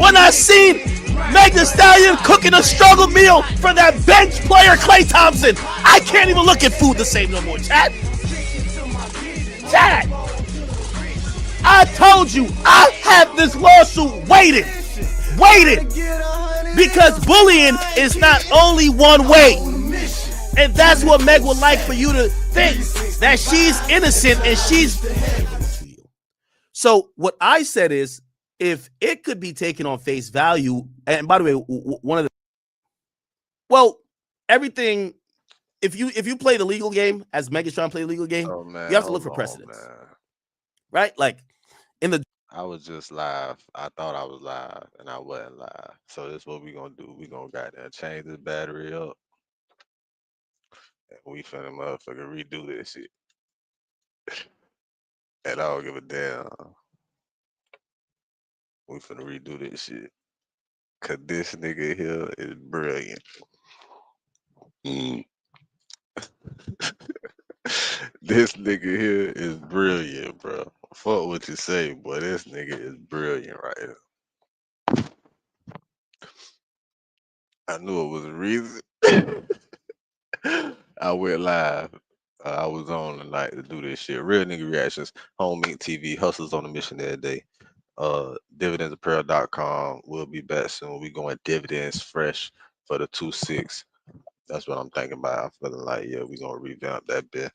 when I seen Meg Thee Stallion cooking a struggle meal for that bench player Klay Thompson. I can't even look at food the same no more, Chad. Chad, I told you I have this lawsuit waiting, because bullying is not only one way. And that's what Meg would like for you to think, that she's innocent and she's... So what I said is, if it could be taken on face value, and by the way, one of the... Well, everything... If you play the legal game, as Meg is trying to play the legal game, you have to look for precedents. Right? Like, in the... I was just live. I thought I was live, and I wasn't live. So this is what we gonna do. We gonna goddamn change this battery up. And we finna motherfucker redo this shit. And I don't give a damn. We finna redo this shit. Cause this nigga here is brilliant. This nigga here is brilliant, bro. Fuck what you say, boy. This nigga is brilliant right here. I knew it was a reason. I went live. I was on tonight to do this shit. Real nigga reactions. Home Meat TV. Hustlers on a mission every day. Dividendsapparel.com. We'll be back soon. We going dividends fresh for the 2-6. That's what I'm thinking about. I'm feeling like, yeah, we gonna revamp that bit.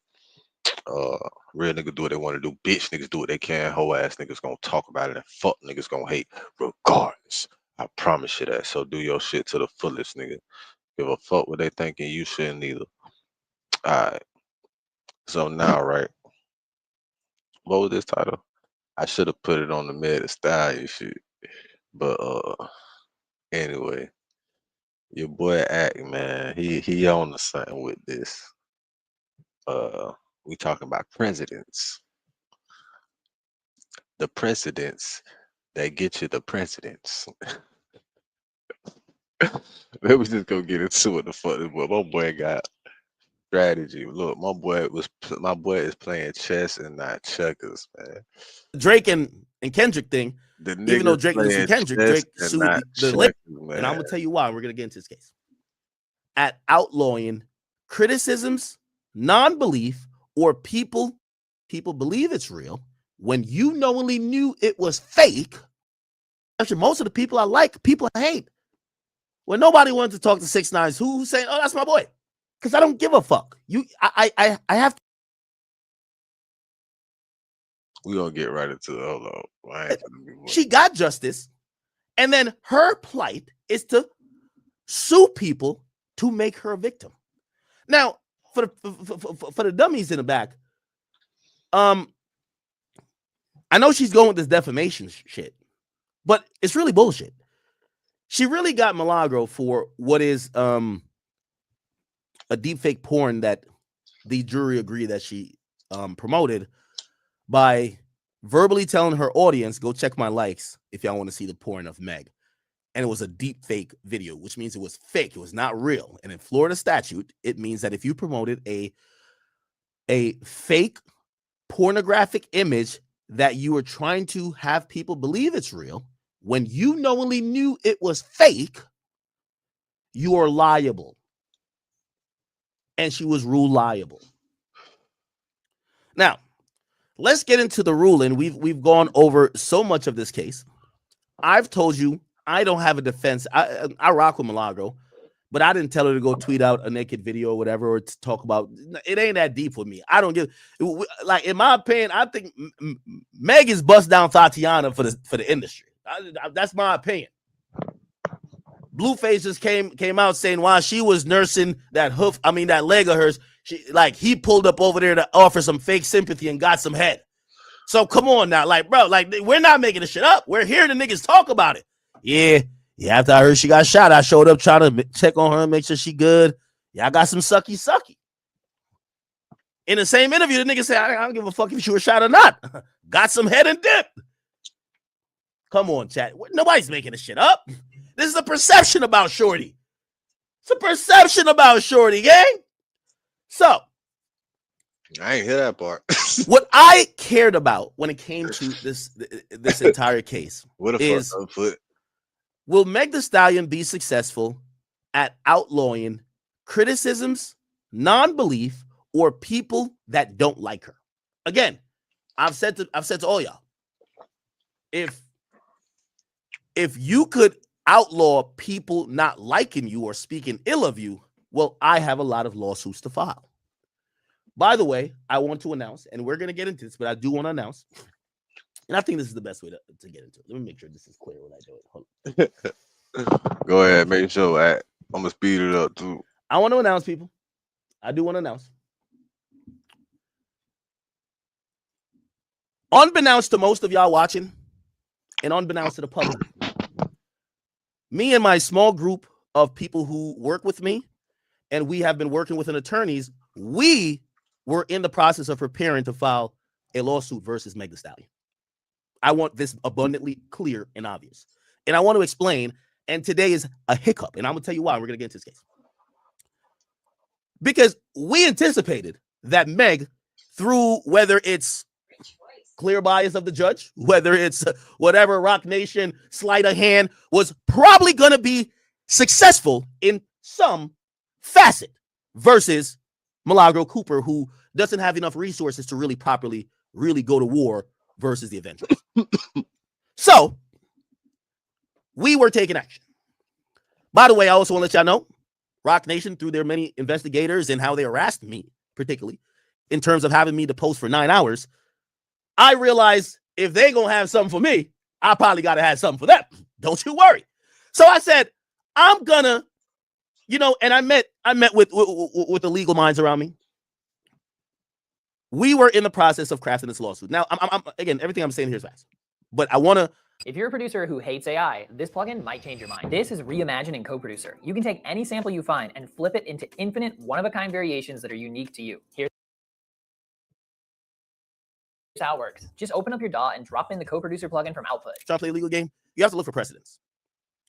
Real niggas do what they want to do. Bitch niggas do what they can. Whole ass niggas gonna talk about it, and fuck niggas gonna hate regardless. I promise you that. So do your shit to the fullest, nigga. Give a fuck what they thinking. You shouldn't either. Alright. So now, right? What was this title? I should have put it on the Meg Thee Stallion shit. But anyway. Your boy Act, man. He on the something with this. We talking about presidents. The precedents that get you the presidents. Let me just go get into what the fuck this boy. My boy got strategy. Look, my boy is playing chess and not checkers, man. Drake and Kendrick thing. Even though Drake didn't sue Kendrick, Drake sued the label. And I'm gonna tell you why. We're gonna get into this case. At outlawing criticisms, non-belief, or people believe it's real when you knowingly knew it was fake. Actually, most of the people I like, people I hate. When nobody wanted to talk to 6ix9ine, who's saying, "Oh, that's my boy," because I don't give a fuck. I have to. We gonna get right into it. Hold on. She got justice, and then her plight is to sue people to make her a victim. Now, for the dummies in the back, I know she's going with this defamation shit, but it's really bullshit. She really got Milagro for what is a deepfake porn that the jury agreed that she promoted by verbally telling her audience, go check my likes if y'all want to see the porn of Meg. And it was a deep fake video, which means it was fake. It was not real. And in Florida statute, it means that if you promoted a fake pornographic image that you were trying to have people believe it's real, when you knowingly knew it was fake, you are liable. And she was ruled liable. Now, let's get into the ruling. We've gone over so much of this case. I've told you I don't have a defense. I rock with Milagro, but I didn't tell her to go tweet out a naked video or whatever, or to talk about. It ain't that deep with me. I don't give, like, in my opinion, I think Meg is bust down Tatiana for the industry. That's my opinion. Blueface just came out saying while she was nursing that leg of hers, he pulled up over there to offer some fake sympathy and got some head. So come on now, bro, we're not making this shit up. We're hearing the niggas talk about it. Yeah. After I heard she got shot, I showed up trying to check on her and make sure she good. Yeah, I got some sucky. In the same interview, the nigga said, I don't give a fuck if she was shot or not. Got some head and dip. Come on, chat. Nobody's making this shit up. This is a perception about Shorty. It's a perception about Shorty, gang. So, I ain't hear that part. What I cared about when it came to this entire case what a is fuck foot. Will Meg Thee Stallion be successful at outlawing criticisms, non-belief, or people that don't like her? Again, I've said to all y'all, if you could outlaw people not liking you or speaking ill of you, well, I have a lot of lawsuits to file. By the way, I want to announce, and we're going to get into this, but I do want to announce, and I think this is the best way to get into it. Let me make sure this is clear when I do it. Hold on. Go ahead, make sure. I'm going to speed it up, too. I want to announce, people. I do want to announce. Unbeknownst to most of y'all watching, and unbeknownst to the public, me and my small group of people who work with me, and we have been working with attorneys, we were in the process of preparing to file a lawsuit versus Meg Thee Stallion. I want this abundantly clear and obvious. And I want to explain, and today is a hiccup, and I'm going to tell you why. We're going to get into this case. Because we anticipated that Meg, through whether it's clear bias of the judge, whether it's whatever Rock Nation sleight of hand, was probably going to be successful in some facet versus Milagro Cooper, who doesn't have enough resources to really properly go to war versus the Avengers. So we were taking action. By the way, I also want to let y'all know, Rock Nation, through their many investigators and how they harassed me, particularly in terms of having me to post for 9 hours, I realized if they gonna have something for me, I probably gotta have something for them. Don't you worry. So I said, I'm gonna, and I met with the legal minds around me. We were in the process of crafting this lawsuit. Now, I'm again, everything I'm saying here is fast, but I want to. If you're a producer who hates AI, this plugin might change your mind. This is Reimagine in CoProducer. You can take any sample you find and flip it into infinite one-of-a-kind variations that are unique to you. Here's how it works. Just open up your DAW and drop in the CoProducer plugin from Output. Trying to play a legal game, you have to look for precedents,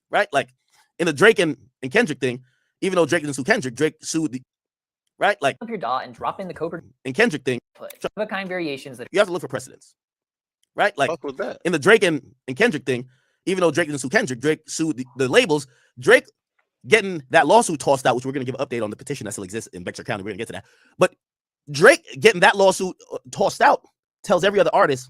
right? Like in the Drake and Kendrick thing, even though Drake didn't sue Kendrick, Drake sued the, right? Like up your DAW and drop in the CoProducer and Kendrick thing. One-of-a-kind variations that you have to look for precedents, right? Like with that. In the Drake and Kendrick thing, even though Drake didn't sue Kendrick, Drake sued the labels. Drake getting that lawsuit tossed out, which we're going to give an update on the petition that still exists in Bexar County. We're going to get to that. But Drake getting that lawsuit tossed out tells every other artist,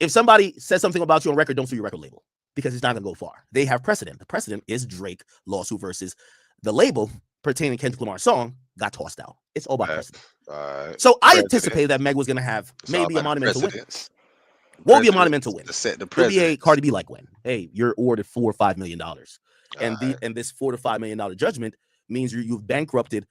if somebody says something about you on record, don't sue your record label because it's not going to go far. They have precedent. The precedent is Drake lawsuit versus the label pertaining to Kendrick Lamar's song got tossed out. It's all about precedent. So I anticipated that Meg was going to have maybe a monumental win. What would be a monumental win? It would be a Cardi B-like win. Hey, you're awarded $4 or $5 million. And this $4 to $5 million judgment means you've bankrupted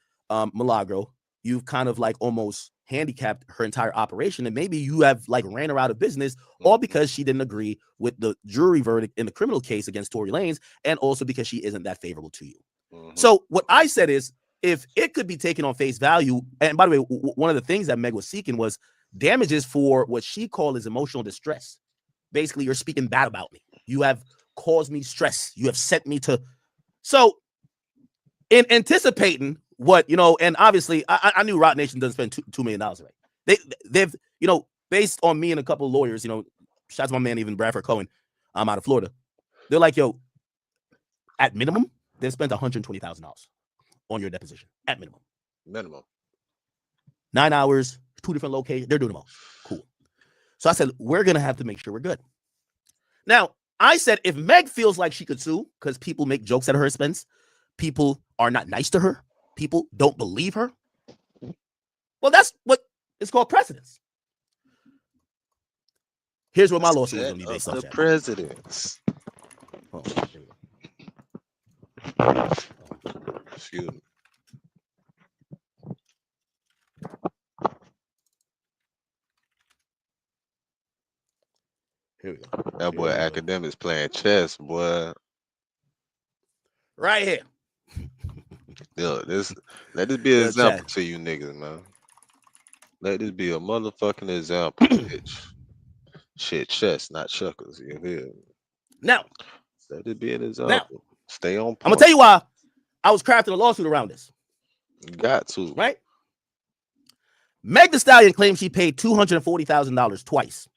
Milagro. You've kind of like almost handicapped her entire operation, and maybe you have like ran her out of business, all because she didn't agree with the jury verdict in the criminal case against Tory Lanez, and also because she isn't that favorable to you. So what I said is, if it could be taken on face value, and by the way, one of the things that Meg was seeking was damages for what she called as emotional distress. Basically, you're speaking bad about me. You have caused me stress. You have sent me to. So in anticipating what, and obviously I knew Rock Nation doesn't spend $2 million already. They've, based on me and a couple of lawyers, shout out to my man, even Bradford Cohen, I'm out of Florida. They're like, yo, at minimum, they've spent $120,000 on your deposition. At minimum. 9 hours, 2 different locations. They're doing them all. Cool. So I said, we're going to have to make sure we're good. Now, I said, if Meg feels like she could sue because people make jokes at her expense, people are not nice to her, people don't believe her, well, that's what is called precedence. Here's what my lawsuit is going to be based on. The presidents. Excuse me. Here we go. That boy academics playing chess, boy. Right here. Yo, let this be an example to you niggas, man. Let this be a motherfucking example, bitch. Shit, chess, not checkers. You hear? Now, let it be an example. Now, stay on point. I'm gonna tell you why I was crafting a lawsuit around this. You got to. Right? Meg Thee Stallion claims she paid $240,000 twice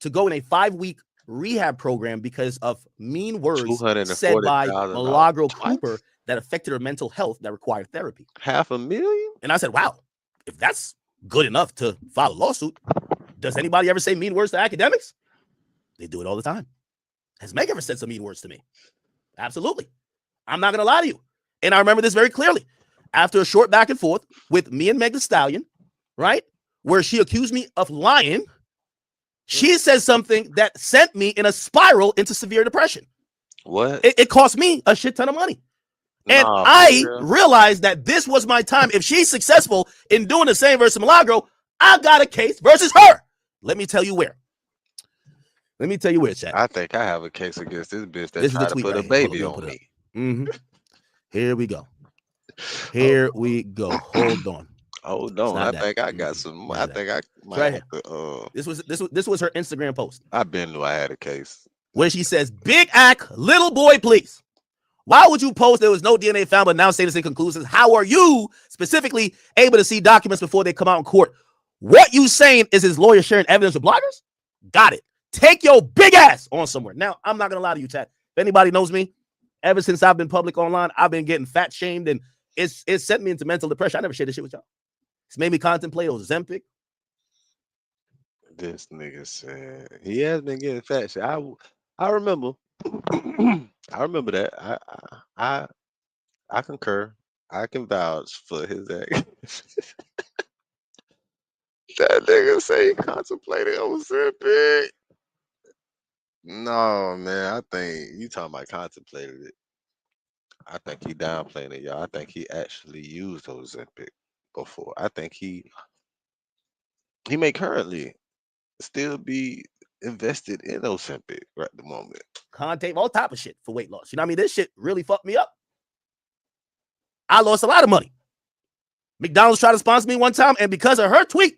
to go in a 5-week rehab program because of mean words said by $240,000 Milagro twice? Cooper that affected her mental health that required therapy. $500,000? And I said, wow, if that's good enough to file a lawsuit, does anybody ever say mean words to academics? They do it all the time. Has Meg ever said some mean words to me? Absolutely. I'm not going to lie to you. And I remember this very clearly. After a short back and forth with me and Meg Thee Stallion, right, where she accused me of lying, she said something that sent me in a spiral into severe depression. What? It cost me a shit ton of money. And I realized that this was my time. If she's successful in doing the same versus Milagro, I got a case versus her. Let me tell you where. Chat. I think I have a case against this bitch that tried to put a baby on me. Mm-hmm. Here we go. Hold on. Hold on. I think I got some. I think I might have to, This was her Instagram post. I been knew I had a case. Where she says, "Big act, little boy, please. Why would you post there was no DNA found, but now say this inconclusive? How are you specifically able to see documents before they come out in court? What you saying is his lawyer sharing evidence with bloggers? Got it. Take your big ass on somewhere." Now, I'm not going to lie to you, chat. If anybody knows me, ever since I've been public online, I've been getting fat shamed, and it's sent me into mental depression. I never shared this shit with y'all. It's made me contemplate Ozempic. This nigga said he has been getting fat shit. I remember. I remember that. I concur. I can vouch for his act. That nigga say he contemplated Ozempic. No, man. I think you talking about contemplated it. I think he downplaying it, y'all. I think he actually used Ozempic before. I think he may currently still be invested in Ozempic right at the moment. Contact all type of shit for weight loss. You know what I mean? This shit really fucked me up. I lost a lot of money. McDonald's tried to sponsor me one time, and because of her tweet,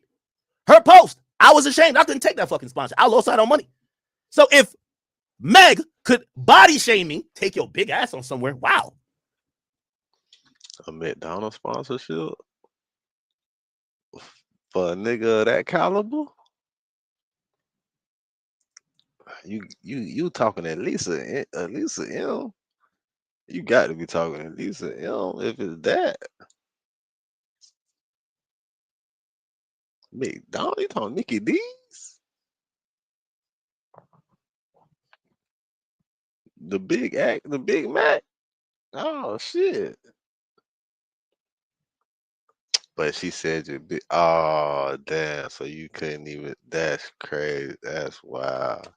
her post, I was ashamed. I couldn't take that fucking sponsor. I lost out on money. So if Meg could body shame me, take your big ass on somewhere, wow. A McDonald's sponsorship for a nigga of that caliber? You talking at least a M? You got to be talking at least a M if it's that. McDonald's, you talking Mickey D's? The Big Mac? Oh shit. But she said you big. Oh damn! So you couldn't even. That's crazy. That's wild.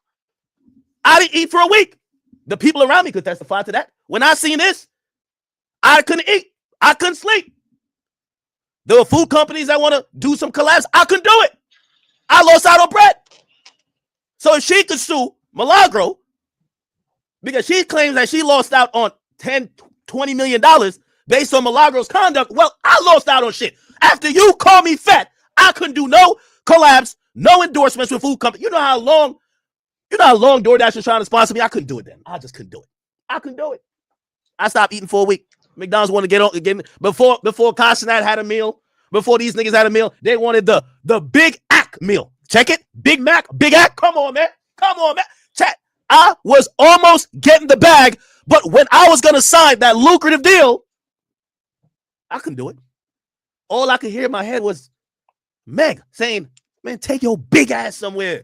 I didn't eat for a week. The people around me could testify to that. When I seen this, I couldn't eat. I couldn't sleep. There were food companies that want to do some collabs. I couldn't do it. I lost out on bread. So if she could sue Milagro because she claims that she lost out on $10, $20 million based on Milagro's conduct, well, I lost out on shit. After you called me fat, I couldn't do no collabs, no endorsements with food companies. You know how long DoorDash was trying to sponsor me? I couldn't do it then. I just couldn't do it. I couldn't do it. I stopped eating for a week. McDonald's wanted to get on again before Costinat had a meal. Before these niggas had a meal, they wanted the Big Ack meal. Check it. Big Mac, Big Ack. Come on, man. Chat. I was almost getting the bag, but when I was going to sign that lucrative deal, I couldn't do it. All I could hear in my head was Meg saying, man, take your big ass somewhere.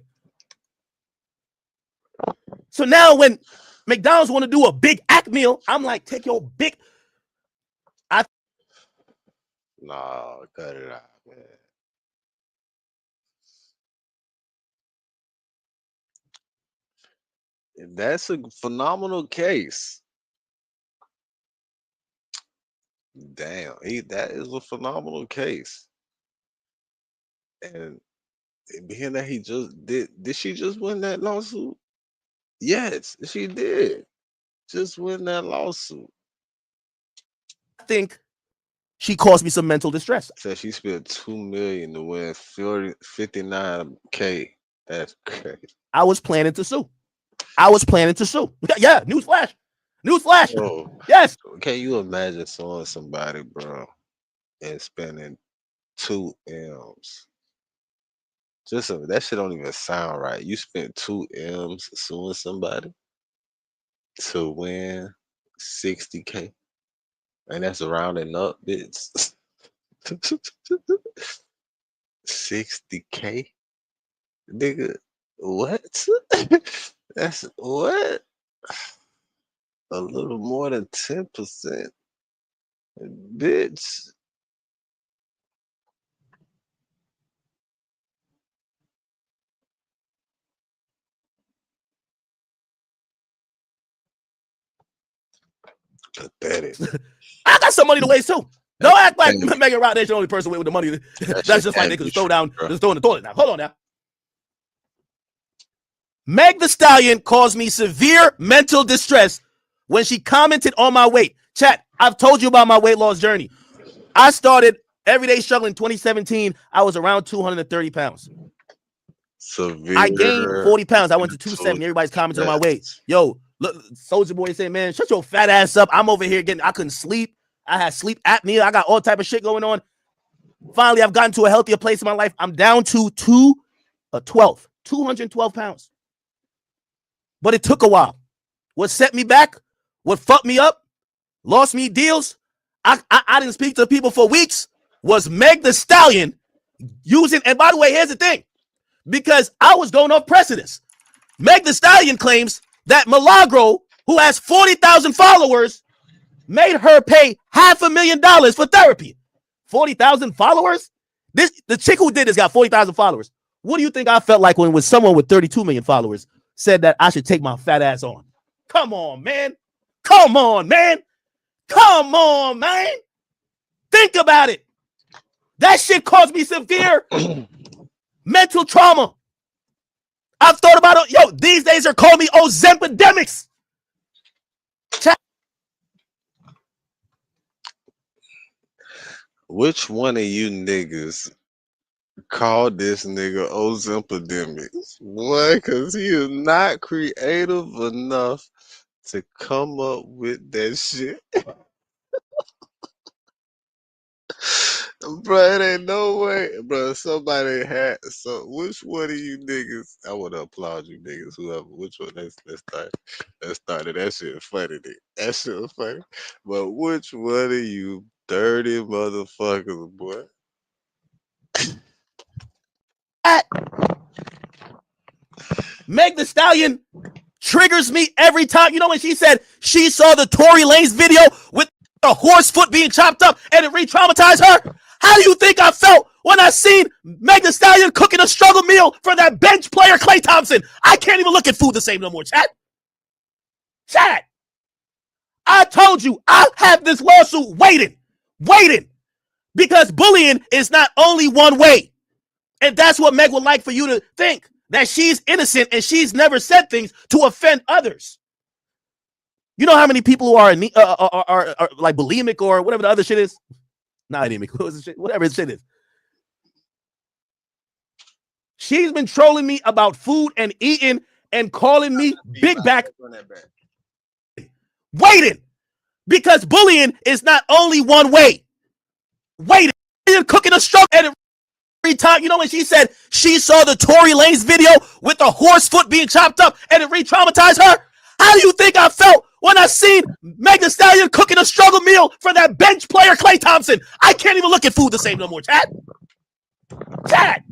So now when McDonald's want to do a Big Ack meal, I'm like, take your big. No, cut it out, man. That's a phenomenal case. Damn, that is a phenomenal case. And being that he just did she just win that lawsuit? Yes, she did. Just win that lawsuit. I think she caused me some mental distress. So she spent $2 million to win $59K. That's crazy. I was planning to sue. Yeah, newsflash. Oh, yes. Can you imagine suing somebody, bro, and spending 2 M's? that shit don't even sound right. You spent 2 M's suing somebody to win 60K, and that's rounding up, bitch. 60K, nigga. What? That's what? A little more than 10%, bitch. Pathetic. I got some money to waste too. Don't act like Pathetic. Megan Rock ain't the only person with the money. That That's shit just like can't they be could throw true, down, bro. just throw in the toilet now. Hold on now. Meg the Stallion caused me severe mental distress when she commented on my weight. Chat, I've told you about my weight loss journey. I started everyday struggle in 2017. I was around 230 pounds. Severe. I gained 40 pounds. I went to mental 270. Everybody's commenting on my weight. stress. Yo, look, Soldier Boy saying, man, shut your fat ass up. I'm over here I couldn't sleep. I had sleep apnea. I got all type of shit going on. Finally, I've gotten to a healthier place in my life. I'm down to 212 pounds. But it took a while. What set me back, what fucked me up, lost me deals, I didn't speak to people for weeks, was Meg the Stallion using, and by the way, here's the thing, because I was going off precedence. Meg the Stallion claims that Milagro, who has 40,000 followers, made her pay $500,000 for therapy. 40,000 followers? The chick who did this got 40,000 followers. What do you think I felt like when someone with 32 million followers said that I should take my fat ass on? Come on, man. Come on, man. Come on, man. Think about it. That shit caused me severe mental trauma. I've thought about it. Yo, these days they're calling me Ozempidemics. Which one of you niggas called this nigga Ozempidemics? Boy, because he is not creative enough to come up with that shit. Bro, it ain't no way. Bro, somebody had, so which one of you niggas, I want to applaud you niggas, whoever, which one, let's start it. That shit funny, nigga. That shit was funny. But which one of you dirty motherfuckers, boy? Meg the Stallion triggers me every time. You know when she said she saw the Tory Lanez video with a horse foot being chopped up and it re-traumatized her? How do you think I felt when I seen Meg the Stallion cooking a struggle meal for that bench player Klay Thompson? I can't even look at food the same no more, chat. Chat. I told you I have this lawsuit waiting, because bullying is not only one way. And that's what Meg would like for you to think, that she's innocent and she's never said things to offend others. You know how many people who are like bulimic or whatever the other shit is? Not anemic, whatever the shit is. She's been trolling me about food and eating and calling me big back. Waiting, because bullying is not only one way. Waiting, you're cooking a struggle and every time, you know when she said she saw the Tory Lanez video with a horse foot being chopped up and it re-traumatized her? How do you think I felt when I seen Meg Thee Stallion cooking a struggle meal for that bench player Klay Thompson? I can't even look at food the same no more, chat. Chat.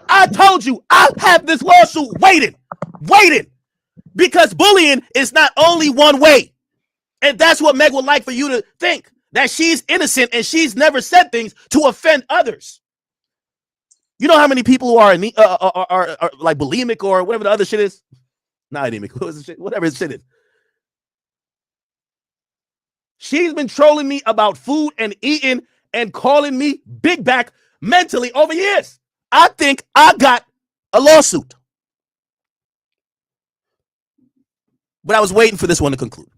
I told you I have this lawsuit waiting, because bullying is not only one way. And that's what Meg would like for you to think, that she's innocent and she's never said things to offend others. You know how many people who are like bulimic or whatever the other shit is? Not anemic, whatever the shit is. She's been trolling me about food and eating and calling me big back mentally over years. I think I got a lawsuit. But I was waiting for this one to conclude.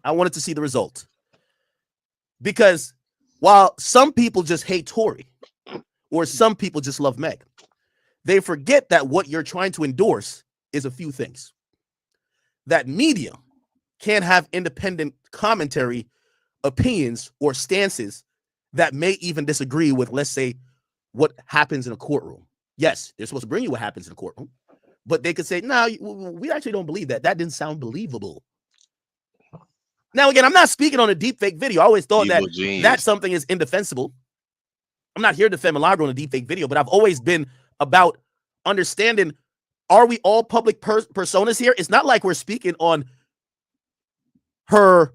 I wanted to see the result. Because while some people just hate Tory, or some people just love Meg, they forget that what you're trying to endorse is a few things. That media can't have independent commentary, opinions, or stances that may even disagree with, let's say, what happens in a courtroom. Yes, they're supposed to bring you what happens in a courtroom, but they could say, no, we actually don't believe that. That didn't sound believable. Now, again, I'm not speaking on a deep fake video. I always thought that something is indefensible. I'm not here to defend Milagro on a deep fake video, but I've always been about understanding, are we all public personas here? It's not like we're speaking on her,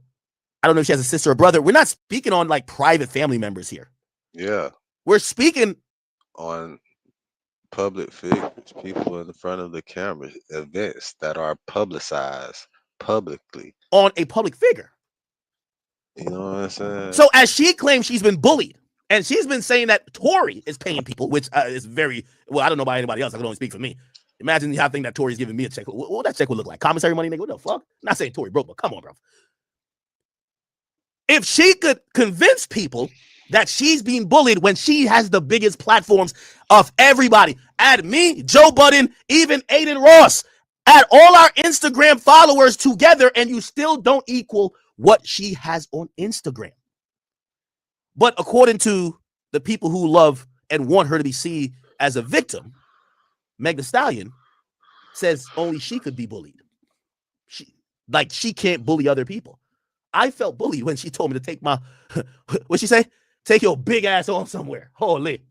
I don't know if she has a sister or brother. We're not speaking on like private family members here. Yeah. We're speaking on public figures, people in the front of the camera, events that are publicized publicly. On a public figure. You know what I'm saying? So as she claims she's been bullied, and she's been saying that Tory is paying people, which is very, well, I don't know about anybody else. I can only speak for me. Imagine how I think that Tory's giving me a check. What that check would look like? Commissary money, nigga? What the fuck? I'm not saying Tory broke, but come on, bro. If she could convince people that she's being bullied when she has the biggest platforms of everybody, add me, Joe Budden, even Aiden Ross, add all our Instagram followers together, and you still don't equal what she has on Instagram. But according to the people who love and want her to be seen as a victim, Meg Thee Stallion says only she could be bullied. She can't bully other people. I felt bullied when she told me to take my, what'd she say? Take your big ass on somewhere. Holy.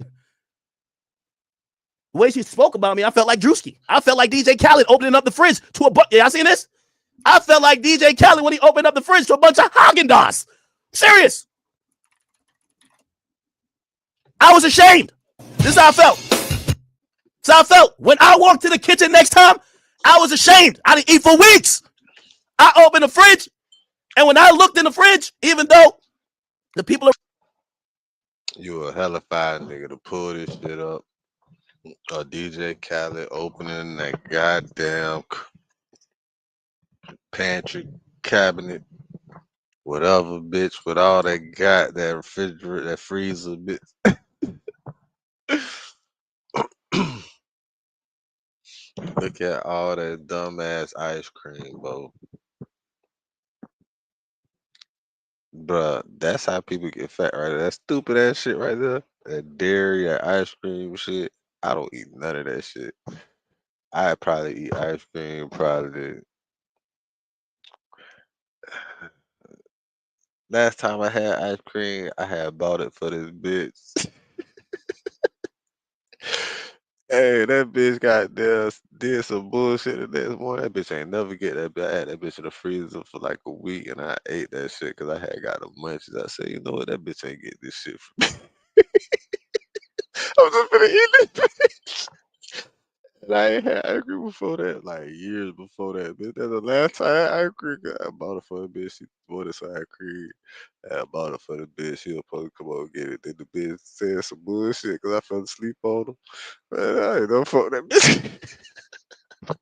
The way she spoke about me, I felt like Drewski. I felt like DJ Khaled opening up the fridge to a bunch. Y'all seen this? I felt like DJ Khaled when he opened up the fridge to a bunch of Haagen-Dazs. Serious. I was ashamed. This is how I felt. This is how I felt. When I walked to the kitchen next time, I was ashamed. I didn't eat for weeks. I opened the fridge, and when I looked in the fridge, even though the people are... You a hella fine nigga to pull this shit up. DJ Khaled opening that goddamn pantry cabinet, whatever, bitch, with all that goddamn refrigerator, that freezer, bitch. Look at all that dumbass ice cream, bro. Bruh, that's how people get fat right there. That stupid ass shit right there. That dairy, that ice cream shit. I don't eat none of that shit. I probably eat ice cream probably. Last time I had ice cream, I had bought it for this bitch. Hey, that bitch got there, did some bullshit the next morning. That bitch ain't never get that bitch. I had that bitch in the freezer for like a week, and I ate that shit because I had got the munchies. I said, you know what, that bitch ain't get this shit from me. I was just gonna eat this bitch. And I ain't had ice cream before that, like years before that, bitch. That's the last time I had ice cream. I bought it for a bitch. She bought us ice cream. I bought it for the bitch. She was supposed to come over and get it. Then the bitch said some bullshit because I fell asleep on her. Man, I ain't no fuck that bitch. I ate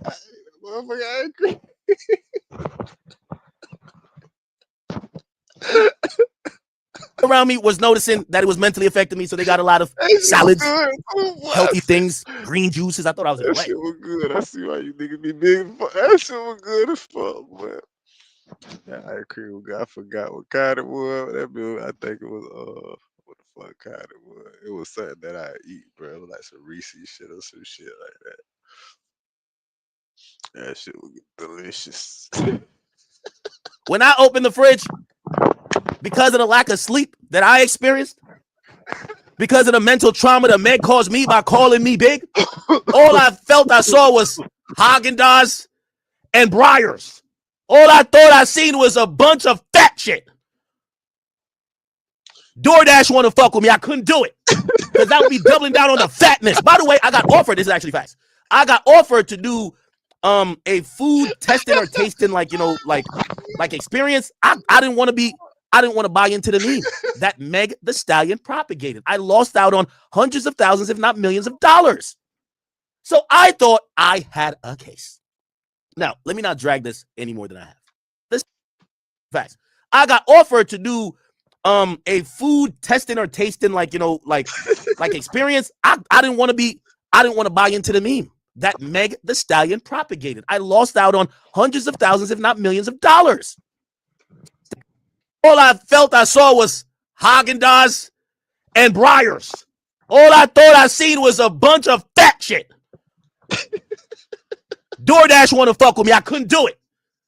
that motherfucking ice cream. around me was noticing that it was mentally affecting me, so they got a lot of salads, healthy things, green juices. I thought I was in the That way. shit was good. I see why you niggas be big. That shit was good as fuck, man. That ice cream was good. I forgot what kind it was. That bitch, I think it was what the fuck kind it was. It was something that I eat, bro. It was like some Reese's shit or some shit like that. That shit was delicious. When I opened the fridge, because of the lack of sleep that I experienced, because of the mental trauma that Meg caused me by calling me big, all I felt I saw was Haagen-Dazs and Briars. All I thought I seen was a bunch of fat shit. DoorDash want to fuck with me. I couldn't do it because that would be doubling down on the fatness. By the way, I got offered. This is actually facts. I got offered to do a food testing or tasting, like, you know, like experience. I didn't want to buy into the meme that Meg Thee Stallion propagated. I lost out on hundreds of thousands, if not millions of dollars. So I thought I had a case. Now, let me not drag this any more than I have. This facts. I got offered to do a food testing or tasting, like, you know, like experience. I didn't want to buy into the meme that Meg Thee Stallion propagated. I lost out on hundreds of thousands, if not millions of dollars. All I felt I saw was Haagen-Dazs and Briars. All I thought I seen was a bunch of fat shit. DoorDash want to fuck with me. I couldn't do it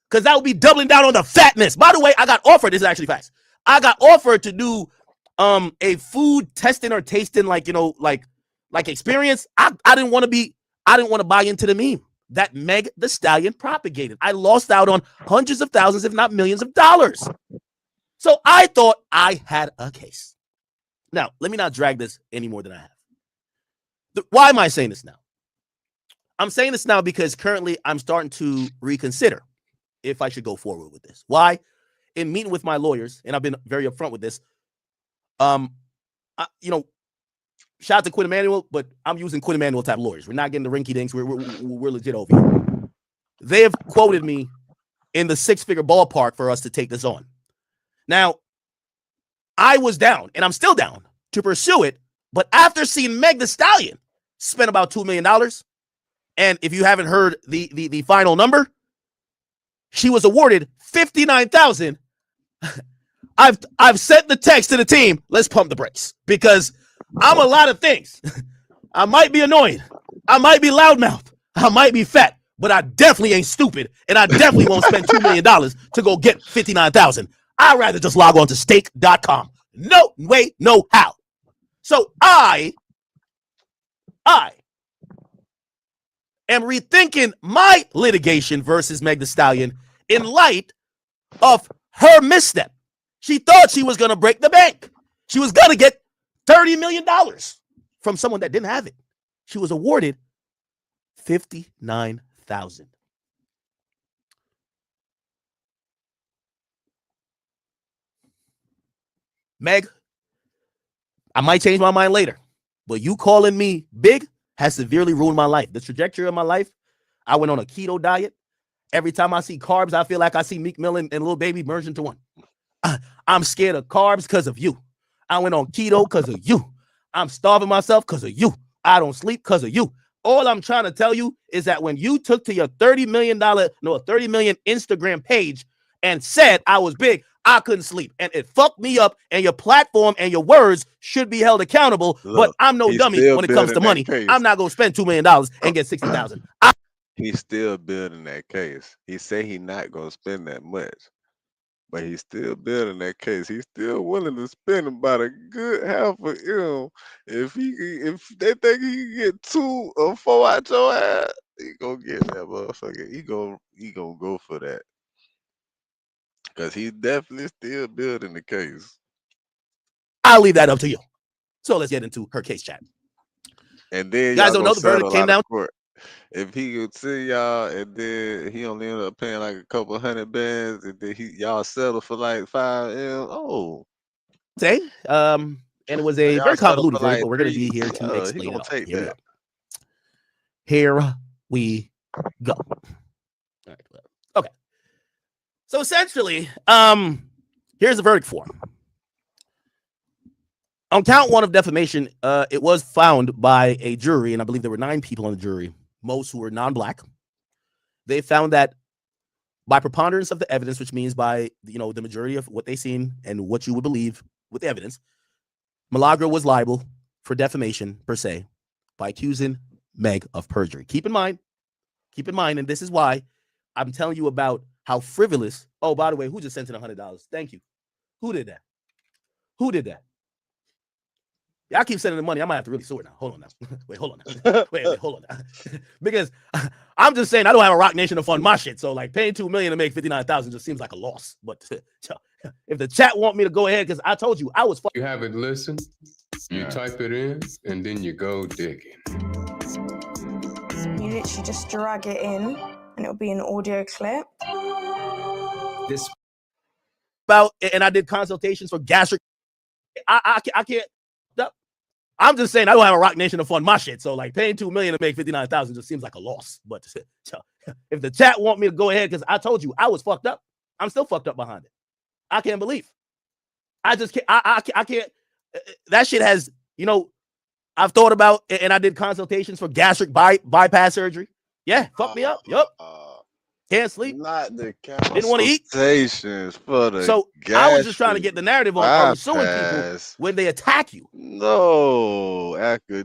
because that would be doubling down on the fatness. By the way, I got offered. This is actually facts. I got offered to do a food testing or tasting, like, you know, like experience. I didn't want to buy into the meme that Meg the Stallion propagated. I lost out on hundreds of thousands, if not millions of dollars. So I thought I had a case. Now, let me not drag this any more than I have. Why am I saying this now? I'm saying this now because currently I'm starting to reconsider if I should go forward with this. Why? In meeting with my lawyers, and I've been very upfront with this, you know, shout out to Quinn Emanuel, but I'm using Quinn Emanuel type lawyers. We're not getting the rinky dinks. We're legit over here. They have quoted me in the six-figure ballpark for us to take this on. Now, I was down, and I'm still down to pursue it. But after seeing Meg the Stallion spend about $2 million, and if you haven't heard the final number, she was awarded $59,000. I've sent the text to the team. Let's pump the brakes because I'm a lot of things. I might be annoying. I might be loudmouth. I might be fat, but I definitely ain't stupid, and I definitely won't spend $2 million to go get $59,000. I'd rather just log on to stake.com. No way, no how. So I am rethinking my litigation versus Meg the Stallion in light of her misstep. She thought she was going to break the bank. She was going to get $30 million from someone that didn't have it. She was awarded $59,000. Meg, I might change my mind later, but you calling me big has severely ruined my life. The trajectory of my life, I went on a keto diet. Every time I see carbs, I feel like I see Meek Mill and Lil Baby merge into one. I'm scared of carbs because of you. I went on keto because of you. I'm starving myself because of you. I don't sleep because of you. All I'm trying to tell you is that when you took to your $30 million Instagram page and said I was big, I couldn't sleep. And it fucked me up, and your platform and your words should be held accountable. Look, but I'm no dummy when it comes to money. Case. I'm not going to spend $2 million and get $60,000. He's still building that case. He say he's not going to spend that much. But he's still building that case. He's still willing to spend about a good half of him. If they think he can get 2 or 4 out your ass, he gonna get that motherfucker. He gonna go for that. Cause he's definitely still building the case. I'll leave that up to you. So let's get into her case chat. And then you guys don't know the verdict came down. If he could see y'all and then he only ended up paying like a couple $100 and then y'all settle for like $5 M. Today, and it was a very convoluted verdict, but we're gonna be here to explain it all. Here we go. All right. Okay. So essentially, here's the verdict form. On count 1 of defamation, it was found by a jury, and I believe there were 9 people on the jury, most who were non-black. They found that by preponderance of the evidence, which means by the majority of what they seen and what you would believe with the evidence, Milagro was liable for defamation per se by accusing Meg of perjury. Keep in mind, and this is why I'm telling you about how frivolous. Oh, by the way, who just sent in $100? Thank you. Who did that? Yeah, I keep sending the money. I might have to really sue it now. Hold on now. Wait, hold on now. Because I'm just saying I don't have a Rock Nation to fund my shit. So like paying $2 million to make $59,000 just seems like a loss. But if the chat want me to go ahead, because I told you I was. You have it listened, you type it in, and then you go digging. You literally just drag it in, and it'll be an audio clip. This about, and I did consultations for gastric. I can't. I'm just saying I don't have a Rock Nation to fund my shit. So like paying $2 million to make $59,000 just seems like a loss. But if the chat want me to go ahead, because I told you I was fucked up, I'm still fucked up behind it. I can't believe. I just can't. I can't. That shit has, I've thought about, and I did consultations for gastric bypass surgery. Yeah, fuck me up. Yup. Can't sleep. Not the Didn't want to eat. consultations for the So I was just trying to get the narrative on are we suing people bypass. when they attack you No,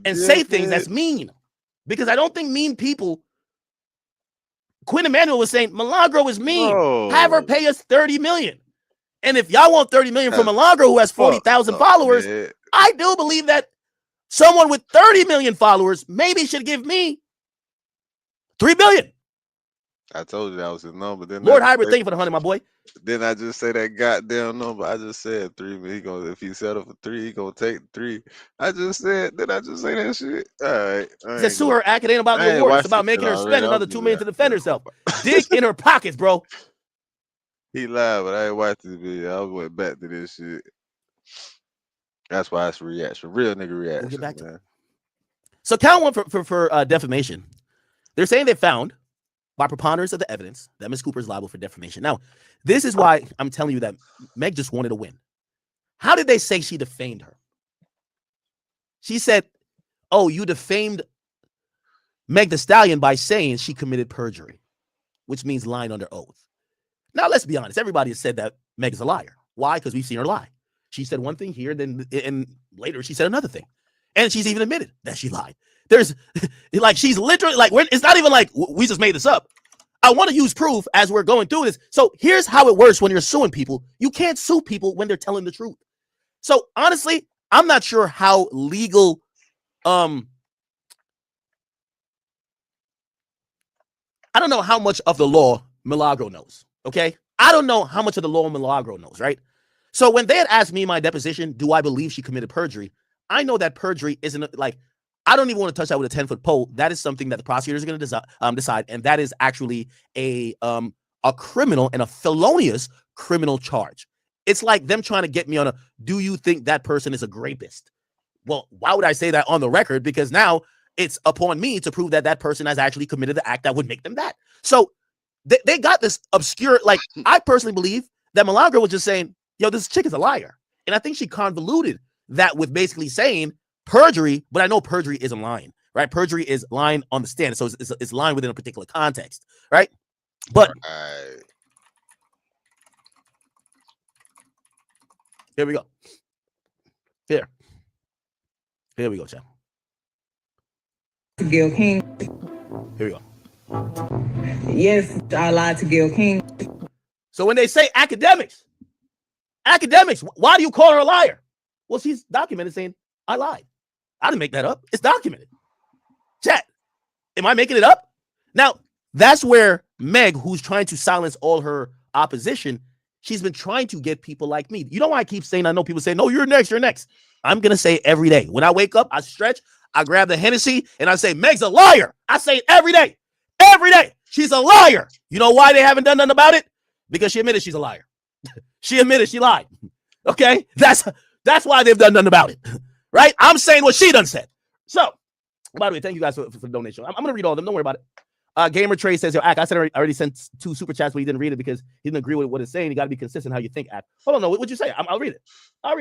and say things that's mean? Because I don't think mean people. Quinn Emanuel was saying Milagro is mean. Bro. Have her pay us $30 million. And if y'all want $30 million from Milagro, who has 40,000 followers, man. I do believe that someone with 30 million followers maybe should give me $3 billion. I told you that was his number. Then Lord Hybrid, thank you for the 100, my boy. Then I just say that goddamn number. I just said 3 million. He gonna, if he settle for 3, he gonna take 3. I just say that shit. All right. He said sue her act. It ain't about the award. It's about making her spend another $2 million to defend herself. Dig in her pockets, bro. He lied, but I ain't watched this video. I went back to this shit. That's why it's a reaction. Real nigga reaction. We'll get back to it. So count one for defamation. They're saying they found, by preponderance of the evidence, that Ms. Cooper is liable for defamation. Now, this is why I'm telling you that Meg just wanted to win. How did they say she defamed her? She said, oh, you defamed Meg Thee Stallion by saying she committed perjury, which means lying under oath. Now, let's be honest. Everybody has said that Meg is a liar. Why? Because we've seen her lie. She said one thing here, and later she said another thing. And she's even admitted that she lied. There's like, she's literally like, it's not even like we just made this up. I want to use proof as we're going through this. So here's how it works when you're suing people. You can't sue people when they're telling the truth. So honestly, I'm not sure how legal, I don't know how much of the law Milagro knows. Okay. I don't know how much of the law Milagro knows. Right. So when they had asked me in my deposition, do I believe she committed perjury? I know that perjury isn't like, I don't even want to touch that with a 10-foot pole. That is something that the prosecutors are going to decide. And that is actually a criminal and a felonious criminal charge. It's like them trying to get me on do you think that person is a rapist? Well, why would I say that on the record? Because now it's upon me to prove that that person has actually committed the act that would make them that. So they got this obscure, like, I personally believe that Milagro was just saying, yo, this chick is a liar. And I think she convoluted that with basically saying perjury, but I know perjury isn't lying, right? Perjury is lying on the stand. So it's lying within a particular context, right? But here we go. Here we go, Chad. Gil King. Here we go. Yes, I lied to Gil King. So when they say academics, why do you call her a liar? Well, she's documented saying, I lied. I didn't make that up. It's documented. Chat. Am I making it up? Now, that's where Meg, who's trying to silence all her opposition, she's been trying to get people like me. You know why I keep saying, I know people say, no, you're next. I'm going to say it every day. When I wake up, I stretch, I grab the Hennessy, and I say, Meg's a liar. I say it every day. Every day. She's a liar. You know why they haven't done nothing about it? Because she admitted she's a liar. She admitted she lied. Okay? That's why they've done nothing about it. Right? I'm saying what she done said. So, by the way, thank you guys for the donation. I'm going to read all of them. Don't worry about it. Gamer Trey says, yo, Ack, I said I already sent 2 super chats, but he didn't read it because he didn't agree with what it's saying. You got to be consistent how you think, Ack. Hold on, no, what'd you say? I'll read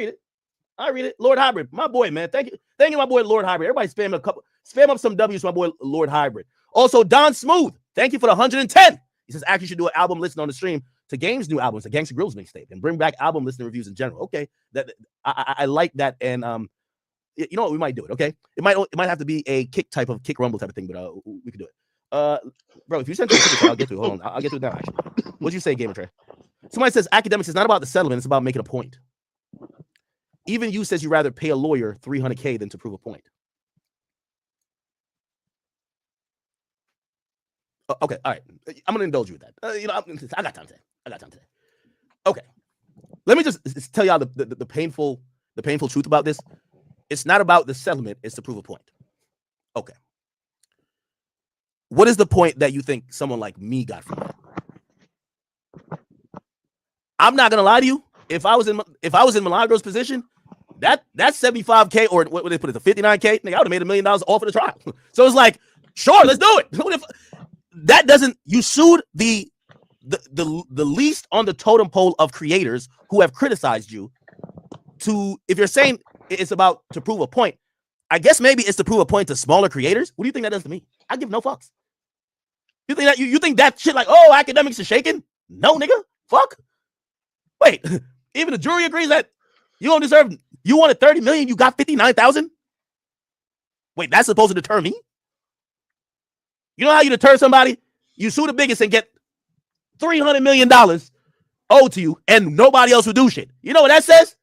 it. Lord Hybrid, my boy, man. Thank you, my boy, Lord Hybrid. Everybody spam up some W's for my boy, Lord Hybrid. Also, Don Smooth, thank you for the 110. He says, Ack, you should do an album listen on the stream to Game's new albums, the Gangsta Grills mixtape, and bring back album listening reviews in general. Okay, that I like that, and you know what, we might do it. Okay, it might have to be a kick rumble type of thing, but we could do it. Bro, if you send it, I'll get to it. Hold on, I'll get to it now. Actually, what'd you say, Gamer Trey? Somebody says academics is not about the settlement; it's about making a point. Even you says you rather pay a lawyer $300K than to prove a point. Okay, all right. I'm gonna indulge you with that. You know, I got time today. Okay, let me just tell y'all the painful truth about this. It's not about the settlement; it's to prove a point. Okay. What is the point that you think someone like me got from that? I'm not gonna lie to you. If I was in Milagro's position, that 75K or what they put it to 59K, nigga, I would have made $1 million off of the trial. So it's like, sure, let's do it. What if that doesn't? You sued the least on the totem pole of creators who have criticized you. If you're saying it's about to prove a point, I guess maybe it's to prove a point to smaller creators. What do you think that does to me? I give no fucks. You think that you think that shit like, oh, academics are shaking? No, nigga. Fuck. Wait, even the jury agrees that you don't deserve. You wanted 30 million, you got 59,000. Wait, that's supposed to deter me? You know how you deter somebody? You sue the biggest and get $300 million owed to you, and nobody else will do shit. You know what that says?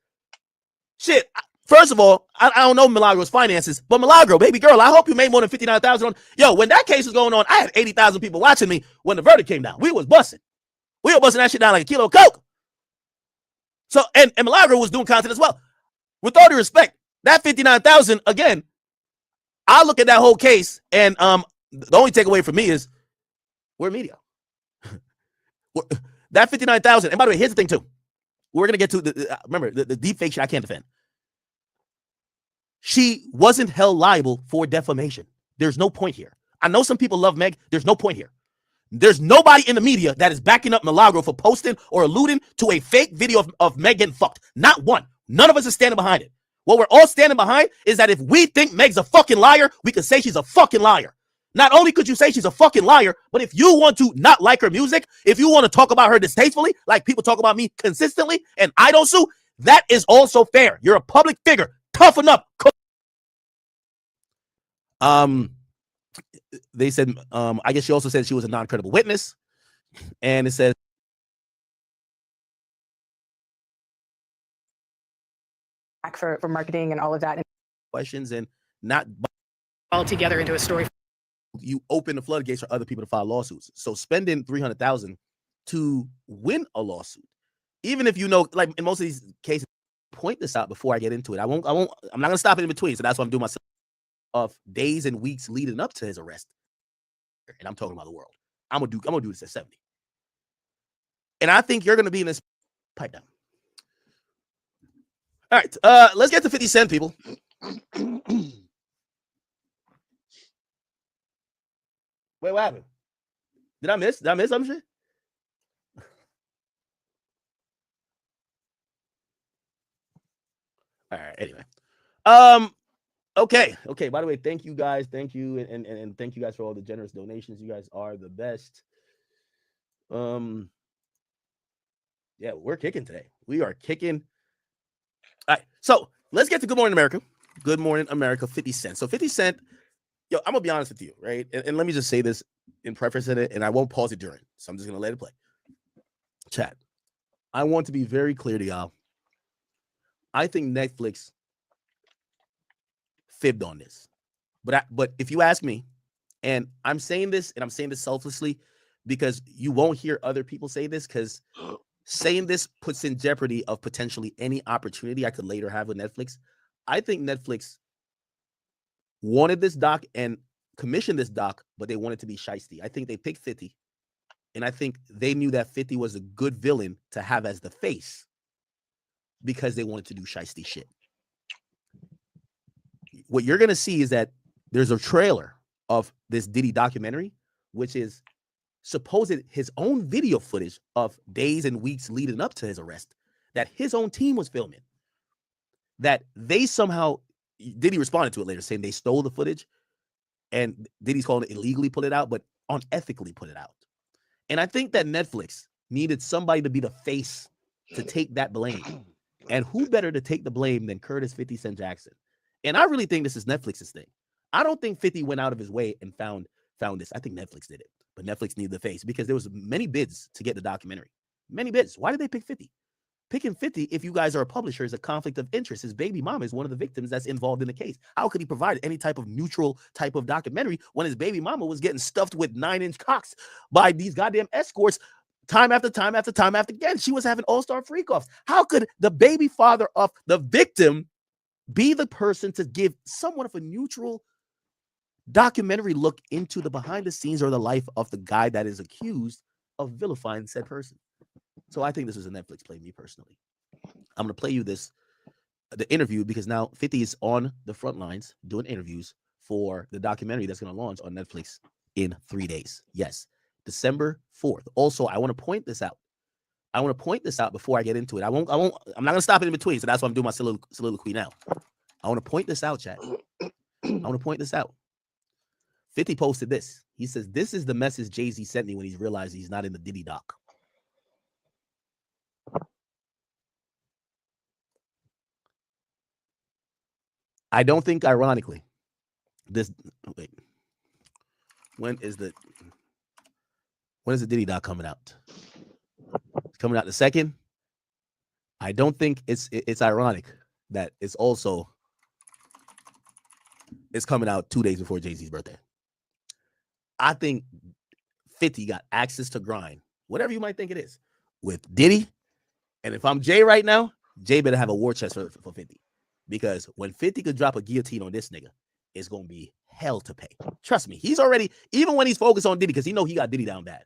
Shit. First of all, I don't know Milagro's finances, but Milagro, baby girl, I hope you made more than 59,000. Yo, when that case was going on, I had 80,000 people watching me when the verdict came down. We was busting. We were busting that shit down like a kilo of coke. So, and Milagro was doing content as well. With all due respect, that 59,000, again, I look at that whole case, and the only takeaway for me is we're media. That 59,000, and by the way, here's the thing too. We're gonna get to remember the deep fake shit I can't defend. She wasn't held liable for defamation. There's no point here. I know some people love Meg. There's no point here. There's nobody in the media that is backing up Milagro for posting or alluding to a fake video of Meg getting fucked. Not one. None of us is standing behind it. What we're all standing behind is that if we think Meg's a fucking liar, we can say she's a fucking liar. Not only could you say she's a fucking liar, but if you want to not like her music, if you want to talk about her distastefully, like people talk about me consistently, and I don't sue, that is also fair. You're a public figure. Toughen up. They said, I guess she also said she was a non-credible witness. And it says, for marketing and all of that. Questions and not All together into a story. You open the floodgates for other people to file lawsuits. So spending $300,000 to win a lawsuit, even if you know, like in most of these cases, point this out before I get into it. I'm not gonna stop it in between. So that's what I'm doing myself. Of days and weeks leading up to his arrest, and I'm talking about the world. I'm gonna do this at 70, and I think you're gonna be in this pipe down. All right, let's get to 50 Cent, people. Wait, what happened? Did I miss some shit? All right. Anyway, Okay. By the way, thank you guys. Thank you, and thank you guys for all the generous donations. You guys are the best. Yeah, we're kicking today. We are kicking. All right, so let's get to Good Morning America. Good Morning America, 50 Cent. So 50 Cent, yo, I'm gonna be honest with you, right? And let me just say this in preface in it, and I won't pause it during. So I'm just gonna let it play. Chat. I want to be very clear to y'all. I think Netflix fibbed on this, but if you ask me, and I'm saying this selflessly because you won't hear other people say this, because saying this puts in jeopardy of potentially any opportunity I could later have with Netflix. I think Netflix wanted this doc and commissioned this doc, but they wanted to be shiesty. I think they picked 50, and I think they knew that 50 was a good villain to have as the face because they wanted to do shiesty shit. What you're going to see is that there's a trailer of this Diddy documentary, which is supposed his own video footage of days and weeks leading up to his arrest that his own team was filming, that they somehow, Diddy responded to it later saying they stole the footage, and Diddy's calling it illegally put it out, but unethically put it out. And I think that Netflix needed somebody to be the face to take that blame. And who better to take the blame than Curtis 50 Cent Jackson? And I really think this is Netflix's thing. I don't think 50 went out of his way and found this. I think Netflix did it. But Netflix needed the face because there was many bids to get the documentary. Many bids. Why did they pick 50? Picking 50, if you guys are a publisher, is a conflict of interest. His baby mama is one of the victims that's involved in the case. How could he provide any type of neutral type of documentary when his baby mama was getting stuffed with 9-inch cocks by these goddamn escorts time after time after time after again? She was having all-star freak-offs. How could the baby father of the victim be the person to give somewhat of a neutral documentary look into the behind the scenes or the life of the guy that is accused of vilifying said person? So I think this is a Netflix play, me personally. I'm going to play you the interview, because now 50 is on the front lines doing interviews for the documentary that's going to launch on Netflix in 3 days. Yes, December 4th. Also, I want to point this out. Before I get into it. I'm not going to stop it in between. So that's why I'm doing my soliloquy now. I want to point this out, chat. I want to point this out. 50 posted this. He says, this is the message Jay-Z sent me when he's realized he's not in the Diddy doc. I don't think, ironically, wait. When is the Diddy doc coming out? It's coming out the 2nd. I don't think it's ironic that it's coming out 2 days before Jay-Z's birthday. I think 50 got access to grind, whatever you might think it is, with Diddy. And if I'm Jay right now, Jay better have a war chest for 50. Because when 50 could drop a guillotine on this nigga, it's going to be hell to pay. Trust me. He's already, even when he's focused on Diddy, because he know he got Diddy down bad.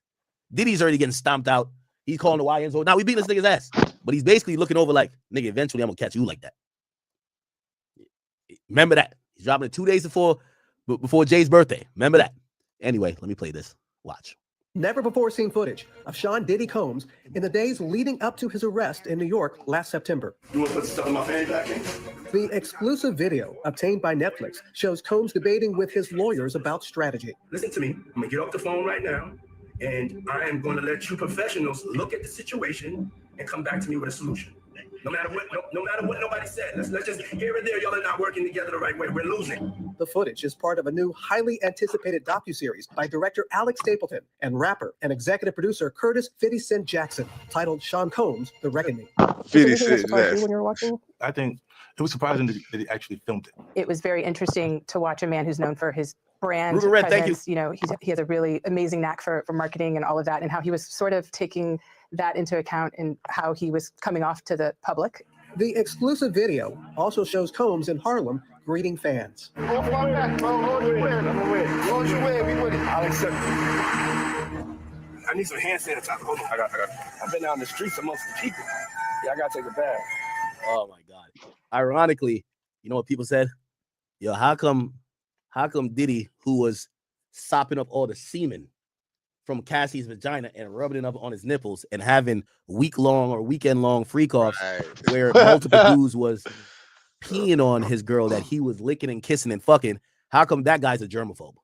Diddy's already getting stomped out. He's calling the YNs. So now we beating this nigga's ass. But he's basically looking over like, nigga, eventually I'm going to catch you like that. Remember that. He's dropping it 2 days before Jay's birthday. Remember that. Anyway, let me play this. Watch. Never before seen footage of Sean Diddy Combs in the days leading up to his arrest in New York last September. You want to put stuff in my fanny back in? The exclusive video obtained by Netflix shows Combs debating with his lawyers about strategy. Listen to me. I'm going to get off the phone right now, and I am going to let you professionals look at the situation and come back to me with a solution. No matter what nobody said. Let's just here and there, y'all are not working together the right way. We're losing. The footage is part of a new, highly anticipated docuseries by director Alex Stapleton and rapper and executive producer Curtis 50 Cent Jackson, titled Sean Combs: The Reckoning. 50 Cent When you were watching, I think it was surprising that he actually filmed it. it was very interesting to watch a man who's known for his brand Ruger Red, thank you. presence. You know, he has a really amazing knack for marketing and all of that, and how he was sort of taking that into account in how he was coming off to the public. The exclusive video also shows Combs in Harlem greeting fans. I'll accept it. I need some hand sanitizer. Hold on. I got it. I've been out in the streets amongst the people. Yeah, I got to take a bath. Oh, my God. Ironically, you know what people said? Yo, how come Diddy, who was sopping up all the semen from Cassie's vagina and rubbing it up on his nipples and having week-long or weekend-long freak-offs where multiple dudes was peeing on his girl that he was licking and kissing and fucking, how come that guy's a germaphobe?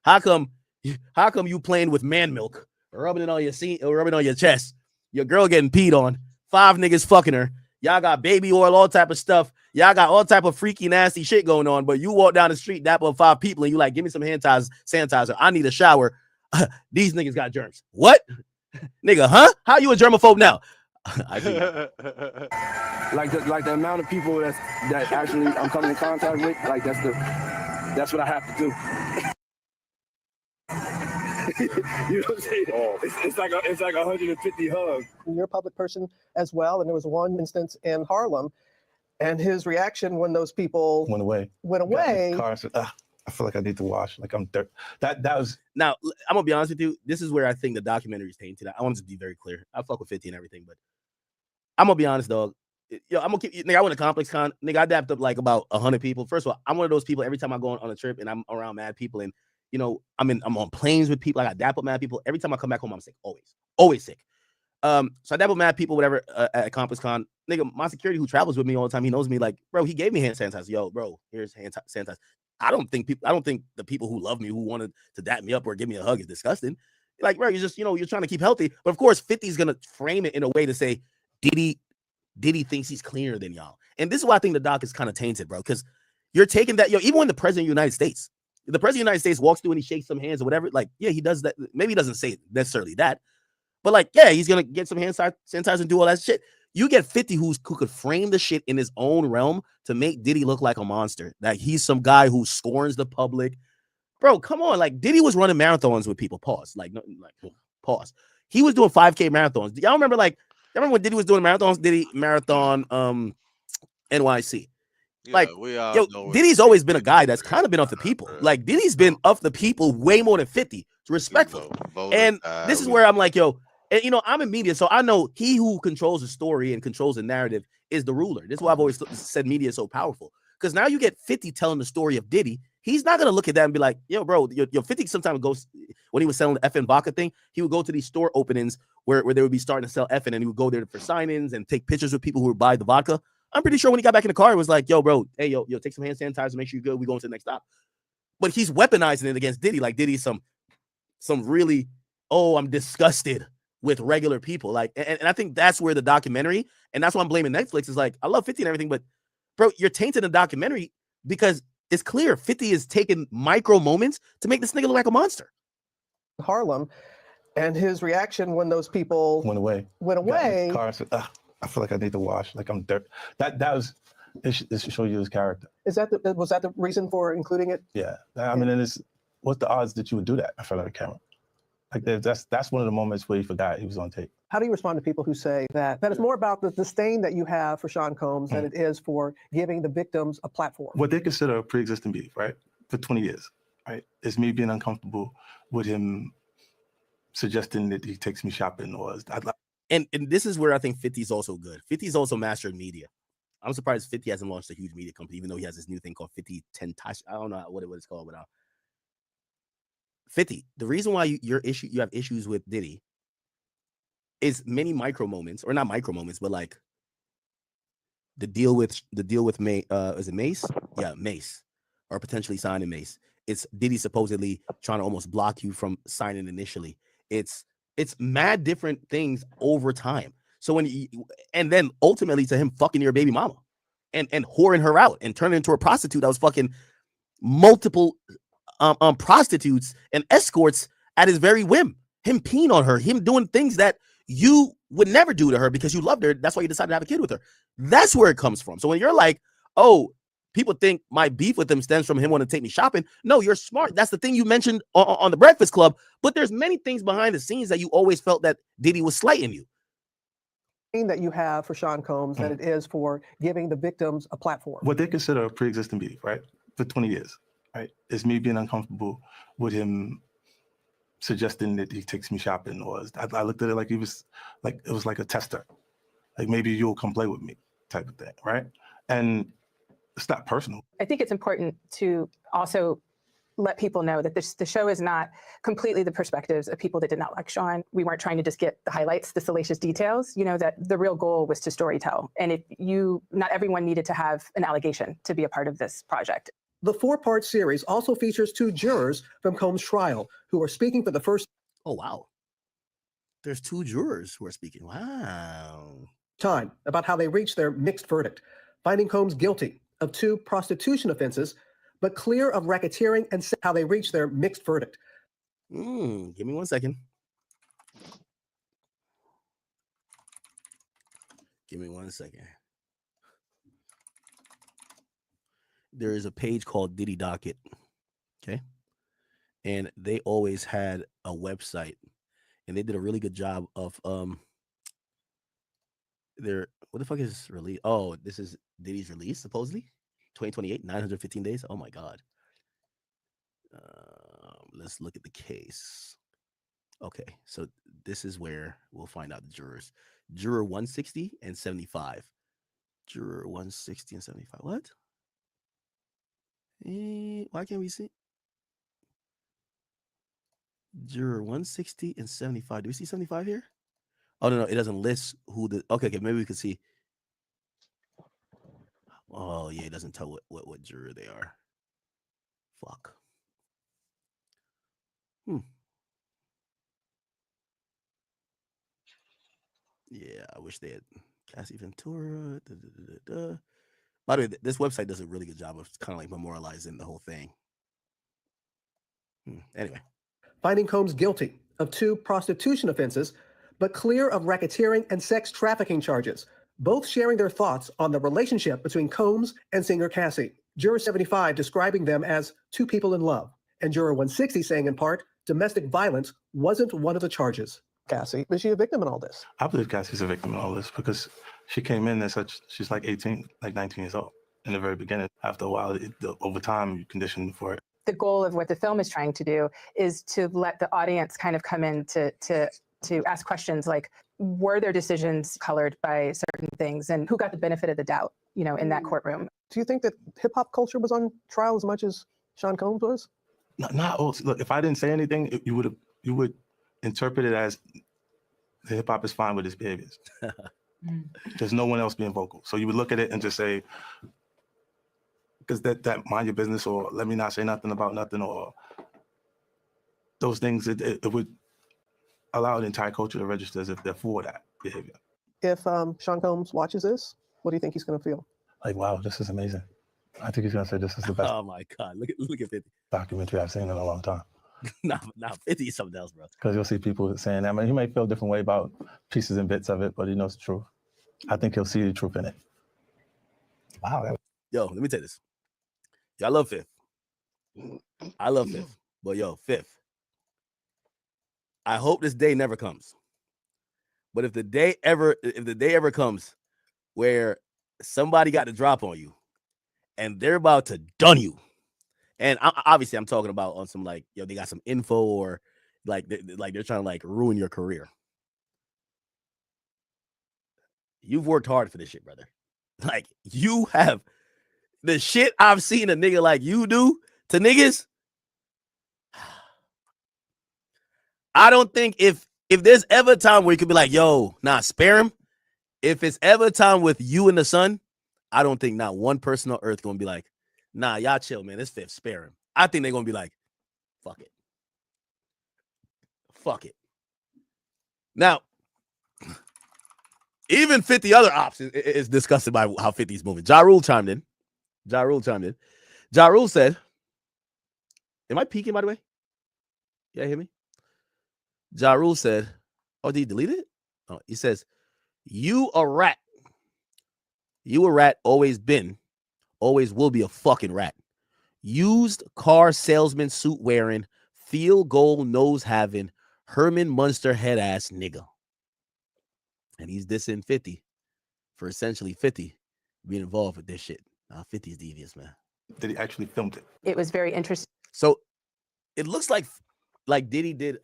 How come you playing with man milk, rubbing it on your chest, your girl getting peed on, 5 niggas fucking her, y'all got baby oil, all type of stuff, y'all got all type of freaky, nasty shit going on, but you walk down the street, dap up 5 people, and you like, give me some hand sanitizer, I need a shower. These niggas got germs. What? Nigga, huh? How you a germaphobe now? I see. Like the amount of people that actually I'm coming in contact with, like that's what I have to do. You know what I'm saying? It's like 150 hugs. You're a public person as well, and there was one instance in Harlem, and his reaction when those people Went away. went away. Car said, I feel like I need to wash. Like I'm dirt. That was. Now, I'm gonna be honest with you. This is where I think the documentary is tainted. I want to be very clear. I fuck with 50 and everything, but I'm gonna be honest, dog. Yo, I'm gonna keep. Nigga, I went to Complex Con. Nigga, I dapped up like about 100 people. First of all, I'm one of those people. Every time I go on a trip and I'm around mad people, and you know, I'm on planes with people. I got dap up mad people. Every time I come back home, I'm sick. Always sick. So I dap up mad people, whatever, at Complex Con. Nigga, my security who travels with me all the time, he knows me. Like, bro, he gave me hand sanitizer. Yo, bro, here's hand sanitizer. I don't think the people who love me, who wanted to dap me up or give me a hug is disgusting. Like, bro, you're just, you're trying to keep healthy. But of course, 50's gonna frame it in a way to say Diddy thinks he's cleaner than y'all. And this is why I think the doc is kind of tainted, bro. Because you're taking that, even when the president of the United States walks through and he shakes some hands or whatever, like, yeah, he does that. Maybe he doesn't say necessarily that, but like, yeah, he's gonna get some hand sanitizer and do all that shit. You get 50 who could frame the shit in his own realm to make Diddy look like a monster. Like he's some guy who scorns the public. Bro, come on. Like Diddy was running marathons with people. Pause. Pause. He was doing 5K marathons. Y'all remember when Diddy was doing marathons? Diddy marathon NYC. Yeah, like, Diddy's always been a guy that's kind of been off the people. Like Diddy's been off the people way more than 50. It's respectful. And this is where I'm like, yo, and I'm in media, so I know he who controls the story and controls the narrative is the ruler. This is why I've always said media is so powerful. Because now you get 50 telling the story of Diddy. He's not gonna look at that and be like, yo, bro, your 50 sometimes goes, when he was selling the effing vodka thing, he would go to these store openings where they would be starting to sell effing, and he would go there for sign-ins and take pictures with people who would buy the vodka. I'm pretty sure when he got back in the car, it was like, yo, bro, hey, yo, take some hand sanitizer, make sure you're good. We going to the next stop. but he's weaponizing it against Diddy. Like Diddy's some really, oh, I'm disgusted with regular people. Like, and I think that's where the documentary, and that's why I'm blaming Netflix, is like, I love 50 and everything, but bro, you're tainting the documentary because it's clear 50 is taking micro moments to make this nigga look like a monster. Harlem, and his reaction when those people Went away. went Got in his away. car and said, I feel like I need to wash. Like I'm dirt. That was it should show you his character. Was that the reason for including it? Yeah. I mean, and what's the odds that you would do that in front of the camera? Like that's one of the moments where he forgot he was on tape. How do you respond to people who say that it's more about the disdain that you have for Sean Combs than it is for giving the victims a platform? What they consider a pre-existing beef, right? For 20 years, right? It's me being uncomfortable with him suggesting that he takes me shopping, or and this is where I think 50's also good. 50's also mastered media. I'm surprised 50 hasn't launched a huge media company, even though he has this new thing called 50 Tentash. I don't know what it's called, but 50. The reason why you have issues with Diddy is many micro moments, or not micro moments, but like the deal with is it Mace? Yeah, Mace, or potentially signing Mace. It's Diddy supposedly trying to almost block you from signing initially. It's mad different things over time. So and then ultimately to him fucking your baby mama and whoring her out and turning into a prostitute that was fucking multiple prostitutes and escorts at his very whim. Him peeing on her, him doing things that you would never do to her because you loved her. That's why you decided to have a kid with her. That's where it comes from. So when you're like, oh, people think my beef with him stems from him wanting to take me shopping. No, you're smart. That's the thing you mentioned on the Breakfast Club. But there's many things behind the scenes that you always felt that Diddy was slighting you. That you have for Sean Combs than it is for giving the victims a platform. What they consider a pre-existing beef, right? For 20 years, right? It's me being uncomfortable with him suggesting that he takes me shopping, or I looked at it like it was like a tester. Like maybe you'll come play with me type of thing, right? And it's not personal. I think it's important to also let people know that the show is not completely the perspectives of people that did not like Sean. We weren't trying to just get the highlights, the salacious details, that the real goal was to storytell. And not everyone needed to have an allegation to be a part of this project. The 4-part series also features 2 jurors from Combs' trial who are speaking for the first Oh, wow. There's 2 jurors who are speaking. Wow. time about how they reached their mixed verdict, finding Combs guilty of 2 prostitution offenses, but clear of racketeering, and how they reached their mixed verdict. Give me 1 second. Give me 1 second. There is a page called Diddy Docket. Okay. And they always had a website, and they did a really good job of what the fuck is release? Oh, this is Diddy's release, supposedly 2028, 915 days. Oh my god. Let's look at the case. Okay, so this is where we'll find out the jurors. Juror 160 and 75. Juror 160 and 75. What? Why can't we see? Juror 160 and 75. Do we see 75 here? Oh, no, it doesn't list who the... Okay, maybe we can see. Oh, yeah, it doesn't tell what juror they are. Fuck. Yeah, I wish they had Cassie Ventura. By the way, this website does a really good job of kind of like memorializing the whole thing. Anyway. Finding Combs guilty of 2 prostitution offenses, but clear of racketeering and sex trafficking charges, both sharing their thoughts on the relationship between Combs and singer Cassie. Juror 75 describing them as 2 people in love, and Juror 160 saying in part, domestic violence wasn't one of the charges. Cassie, is she a victim in all this? I believe Cassie's a victim in all this because she came in she's like 18, like 19 years old in the very beginning. After a while, over time, you condition for it. The goal of what the film is trying to do is to let the audience kind of come in to ask questions like, were their decisions colored by certain things, and who got the benefit of the doubt, in that courtroom? Do you think that hip hop culture was on trial as much as Sean Combs was? Not all. Look, if I didn't say anything, you would interpret it as the hip hop is fine with his behaviors. There's no one else being vocal. So you would look at it and just say, because that mind your business, or let me not say nothing about nothing, or those things, it would allow the entire culture to register as if they're for that behavior. If Sean Combs watches this, what do you think he's going to feel? Like, wow, this is amazing. I think he's gonna say this is the best Oh my God, look at 50. documentary I've seen in a long time. Nah, 50 is something else, bro. Because you'll see people saying that. I mean, he may feel a different way about pieces and bits of it, but he knows the truth. I think he'll see the truth in it. Wow. Yo, let me tell you this. Yo, I love Fifth. I love Fifth. But yo, Fifth. I hope this day never comes. But if the day ever comes where somebody got the drop on you and they're about to dun you, and obviously I'm talking about on some like, yo, they got some info, or like they're trying to like ruin your career. You've worked hard for this shit, brother. Like, you have the shit I've seen a nigga like you do to niggas. I don't think if there's ever a time where you could be like, yo, nah, spare him. If it's ever a time with you and the son, I don't think not one person on earth gonna be like, nah, y'all chill, man. This Fifth, spare him. I think they're gonna be like, fuck it. Fuck it. Now, even 50 other ops is disgusted by how 50's moving. Ja Rule chimed in. Ja Rule said, am I peeking, by the way? Yeah, hear me? Ja Rule said, oh, did he delete it? Oh, he says, you a rat. You a rat, always been, always will be a fucking rat. Used car salesman suit wearing, field goal nose having, Herman Munster head ass nigga. And he's dissing 50 for essentially 50 being involved with this shit. 50's devious, man. Did he actually filmed it? It was very interesting. So it looks like Diddy did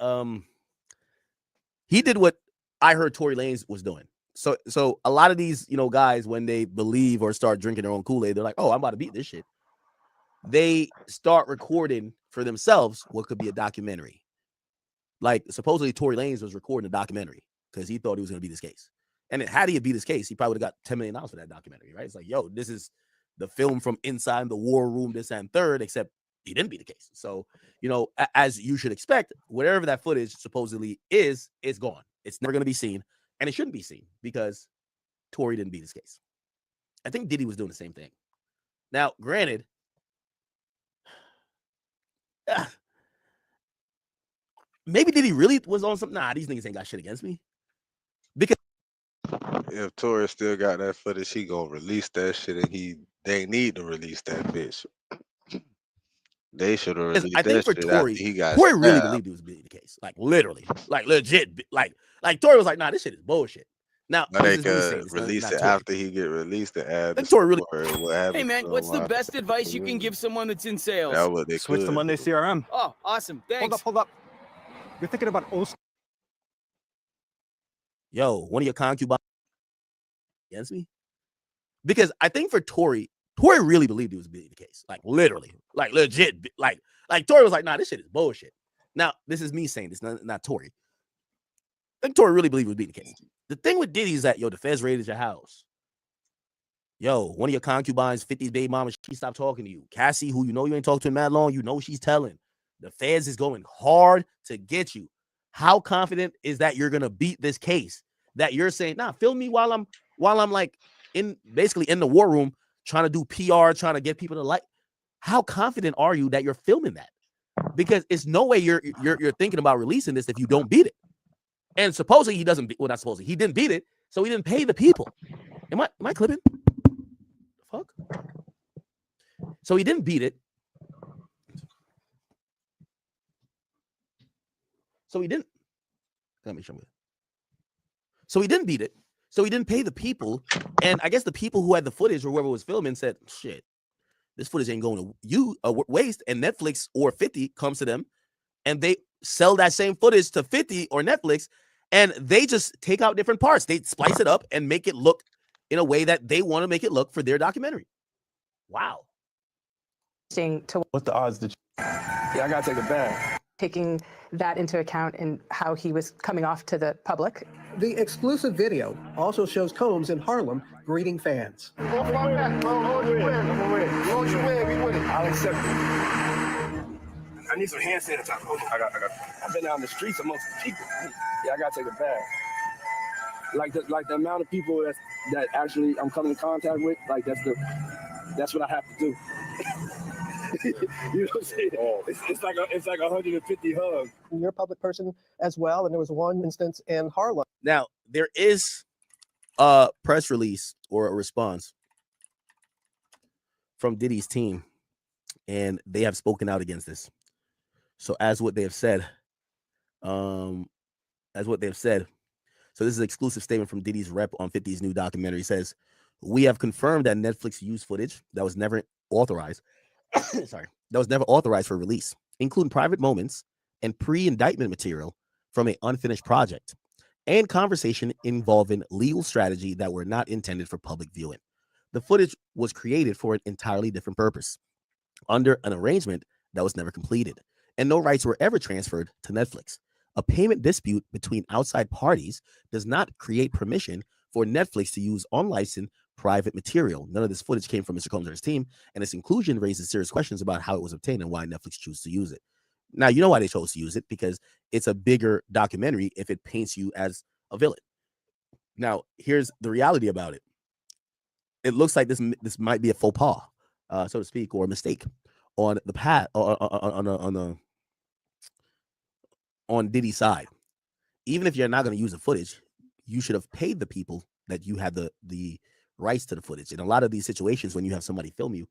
he did what I heard Tory Lanez was doing. So a lot of these, guys, when they believe or start drinking their own Kool-Aid, they're like, oh, I'm about to beat this shit. They start recording for themselves what could be a documentary. Like, supposedly Tory Lanez was recording a documentary because he thought he was going to beat this case. And had he beat his case, he probably would have got $10 million for that documentary, right? It's like, yo, this is the film from inside the war room, this and third, except he didn't beat the case. So, as you should expect, whatever that footage supposedly is gone. It's never going to be seen, and it shouldn't be seen because Tory didn't beat his case. I think Diddy was doing the same thing. Now, granted, maybe Diddy really was on something. Nah, these niggas ain't got shit against me. Because if Tory still got that footage, he gonna release that shit, and they need to release that bitch. They should have released I think that for shit Tory, after he got Tory really stabbed. believed it was beating the case. Like, literally. Like, legit. Like Tory was like, nah, this shit is bullshit. Now, Now they this is me saying could it's release not it Tory. after he get released and add the Tory really. story, what happened Hey man, to what's him the after. best advice you can give someone that's in sales? That's what they Switch to could Monday do. CRM. Oh, awesome. Thanks. Hold up. You're thinking about old. Yo, one of your concubines against me? Because I think for Tory really believed it was beating the case. Like, literally. Like, legit. Like Tory was like, nah, this shit is bullshit. Now, this is me saying this, not Tory. I think Tory really believed it was beating the case. The thing with Diddy is that, yo, the feds raided your house. Yo, one of your concubines, 50's baby mama, she stopped talking to you. Cassie, who you ain't talked to in that long, she's telling. The feds is going hard to get you. How confident is that you're gonna beat this case? That you're saying, nah, film me while I'm like basically in the war room trying to do PR, trying to get people to like. How confident are you that you're filming that? Because it's no way you're thinking about releasing this if you don't beat it. And supposedly he doesn't. Well, not supposedly he didn't beat it, so he didn't pay the people. Am I clipping? The fuck. So he didn't beat it. So he didn't. Let me show you. So he didn't beat it. So he didn't pay the people. And I guess the people who had the footage or whoever was filming said, shit, this footage ain't going to waste. And Netflix or 50 comes to them and they sell that same footage to 50 or Netflix. And they just take out different parts. They splice it up and make it look in a way that they want to make it look for their documentary. Wow. What's the odds that Yeah, I gotta take a bath. taking that into account in how he was coming off to the public. The exclusive video also shows Combs in Harlem greeting fans. I'll accept it. I need some hand sanitizer. Hold on. I got. I've been out in the streets amongst the people. Yeah, I gotta take a bath. Like the amount of people that actually I'm coming in contact with, like that's what I have to do. You know what I'm saying? It's like 150 hugs. You're a public person as well, and there was one instance in Harlem. Now, there is a press release or a response from Diddy's team, and they have spoken out against this. So as what they have said, so this is an exclusive statement from Diddy's rep on 50's new documentary. It says, "We have confirmed that Netflix used footage that was never authorized that was never authorized for release, including private moments and pre-indictment material from an unfinished project and conversation involving legal strategy that were not intended for public viewing. The footage was created for an entirely different purpose, under an arrangement that was never completed, and no rights were ever transferred to Netflix. A payment dispute between outside parties does not create permission for Netflix to use unlicensed private material. None of this footage came from Mr. Combs or his team, and its inclusion raises serious questions about how it was obtained and why Netflix chose to use it." Now, you know why they chose to use it, because it's a bigger documentary if it paints you as a villain. Now, here's the reality about it. It looks like this might be a faux pas, so to speak, or a mistake on the path on Diddy's side. Even if you're not going to use the footage, you should have paid the people that you had the rights to the footage. In a lot of these situations, when you have somebody film you,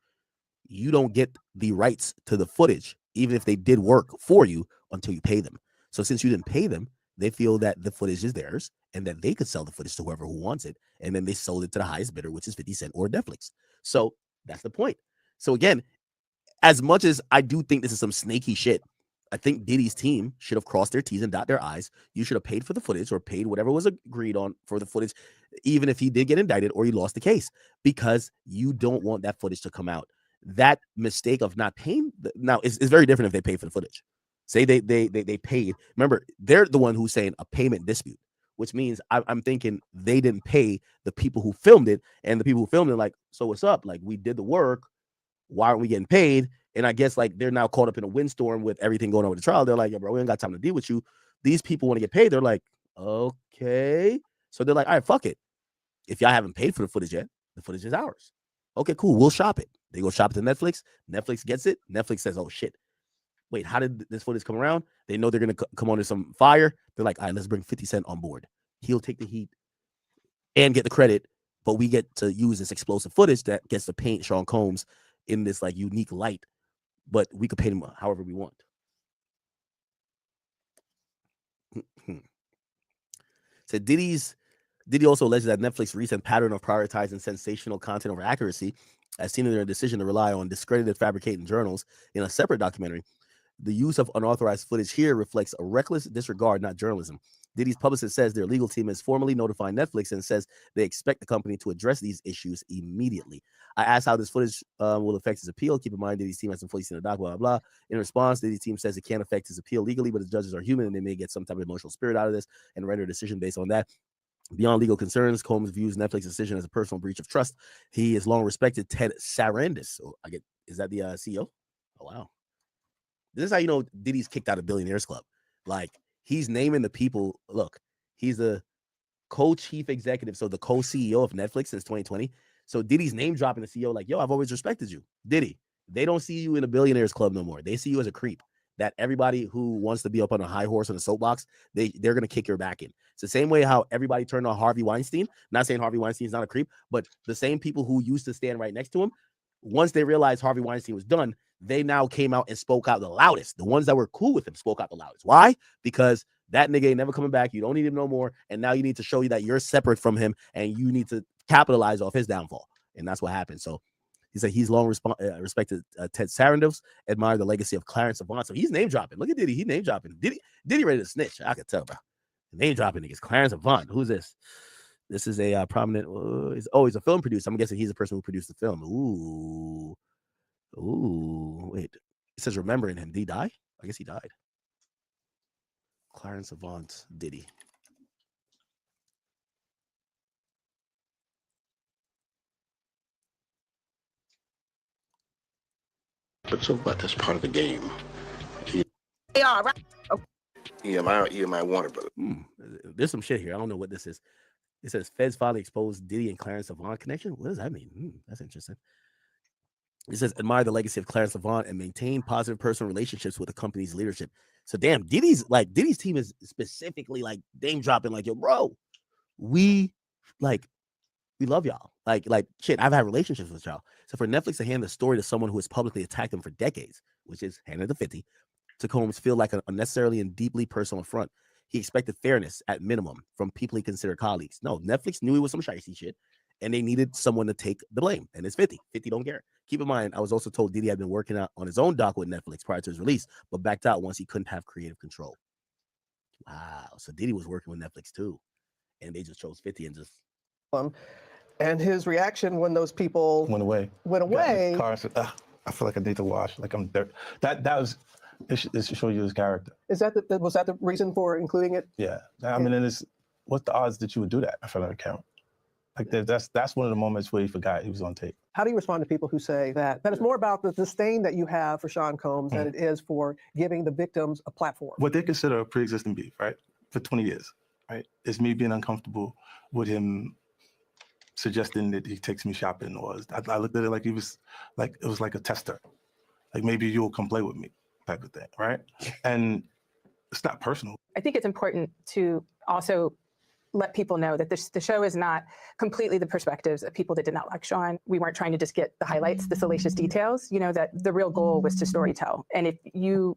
you don't get the rights to the footage, even if they did work for you, until you pay them. So since you didn't pay them, they feel that the footage is theirs and that they could sell the footage to whoever who wants it. And then they sold it to the highest bidder, which is 50 Cent or Netflix. So that's the point. So again, as much as I do think this is some snaky shit, I think Diddy's team should have crossed their T's and dot their I's. You should have paid for the footage or paid whatever was agreed on for the footage, even if he did get indicted or he lost the case, because you don't want that footage to come out. That mistake of not paying now is very different if they pay for the footage. Say they paid. Remember, they're the one who's saying a payment dispute, which means I'm thinking they didn't pay the people who filmed it, and the people who filmed it like, so what's up? Like, we did the work. Why aren't we getting paid? And I guess like they're now caught up in a windstorm with everything going on with the trial. They're like, yeah, bro, we ain't got time to deal with you. These people want to get paid. They're like, okay. So they're like, all right, fuck it. If y'all haven't paid for the footage yet, the footage is ours. Okay, cool. We'll shop it. They go shop it to Netflix. Netflix gets it. Netflix says, oh shit, wait, how did this footage come around? They know they're going to come under some fire. They're like, all right, let's bring 50 Cent on board. He'll take the heat and get the credit, but we get to use this explosive footage that gets to paint Sean Combs in this like unique light, but we could paint him however we want. So Diddy also alleges that Netflix's recent pattern of prioritizing sensational content over accuracy, as seen in their decision to rely on discredited fabricating journals in a separate documentary. The use of unauthorized footage here reflects a reckless disregard, not journalism. Diddy's publicist says their legal team has formally notified Netflix and says they expect the company to address these issues immediately. I asked how this footage will affect his appeal. Keep in mind, Diddy's team hasn't fully seen the doc, blah, blah, blah. In response, Diddy's team says it can't affect his appeal legally, but the judges are human and they may get some type of emotional spirit out of this and render a decision based on that. Beyond legal concerns, Combs views Netflix's decision as a personal breach of trust. He has long respected Ted Sarandis. So is that the CEO? Oh, wow. This is how you know Diddy's kicked out of Billionaires Club. Like, he's naming the people. Look, he's the co-chief executive, so the co-CEO of Netflix since 2020. So Diddy's name dropping the CEO, like, yo, I've always respected you. Diddy, they don't see you in a Billionaires Club no more. They see you as a creep. That everybody who wants to be up on a high horse on a soapbox, they're going to kick your back in. It's the same way how everybody turned on Harvey Weinstein. Not saying Harvey Weinstein's not a creep, but the same people who used to stand right next to him, once they realized Harvey Weinstein was done, they now came out and spoke out the loudest. The ones that were cool with him spoke out the loudest. Why? Because that nigga ain't never coming back. You don't need him no more. And now you need to show you that you're separate from him and you need to capitalize off his downfall. And that's what happened. So he said he's long respected Ted Sarandis, admired the legacy of Clarence Avant. So he's name dropping. Look at Diddy. He name dropping. Diddy ready to snitch. I could tell, bro. Name dropping niggas. Clarence Avant. Who's this? This is a prominent. He's a film producer. I'm guessing he's the person who produced the film. Ooh. Wait. It says remembering him. Did he die? I guess he died. Clarence Avant, Diddy. But so what? That's part of the game. They are, right? Okay. EMI Warner Brothers. There's some shit here. I don't know what this is. It says Feds finally exposed Diddy and Clarence Avant connection. What does that mean? That's interesting. It says admire the legacy of Clarence Avant and maintain positive personal relationships with the company's leadership. So damn, Diddy's team is specifically like name dropping, like, yo, bro, we love y'all. Like shit, I've had relationships with y'all. So for Netflix to hand the story to someone who has publicly attacked them for decades, which is handed to 50, to Combs feel like an unnecessarily and deeply personal affront. He expected fairness at minimum from people he considered colleagues. No, Netflix knew he was some shicey shit, and they needed someone to take the blame. And it's 50. 50 don't care. Keep in mind, I was also told Diddy had been working out on his own doc with Netflix prior to his release, but backed out once he couldn't have creative control. Wow. So Diddy was working with Netflix too, and they just chose 50 and just. And his reaction when those people went away. Car said, I feel like I need to wash. Like I'm dirt. That was. It should show you his character. Was that the reason for including it? Yeah. I mean, what's the odds that you would do that in front of a camera? Like that's one of the moments where he forgot he was on tape. How do you respond to people who say that it's more about the disdain that you have for Sean Combs than it is for giving the victims a platform? What they consider a pre-existing beef, right? For 20 years, right? It's me being uncomfortable with him suggesting that he takes me shopping, or I looked at it like it was like a tester. Like maybe you'll come play with me. Type of thing, right? And it's not personal. I think it's important to also let people know that the show is not completely the perspectives of people that did not like Sean. We weren't trying to just get the highlights, the salacious details, that the real goal was to storytell. And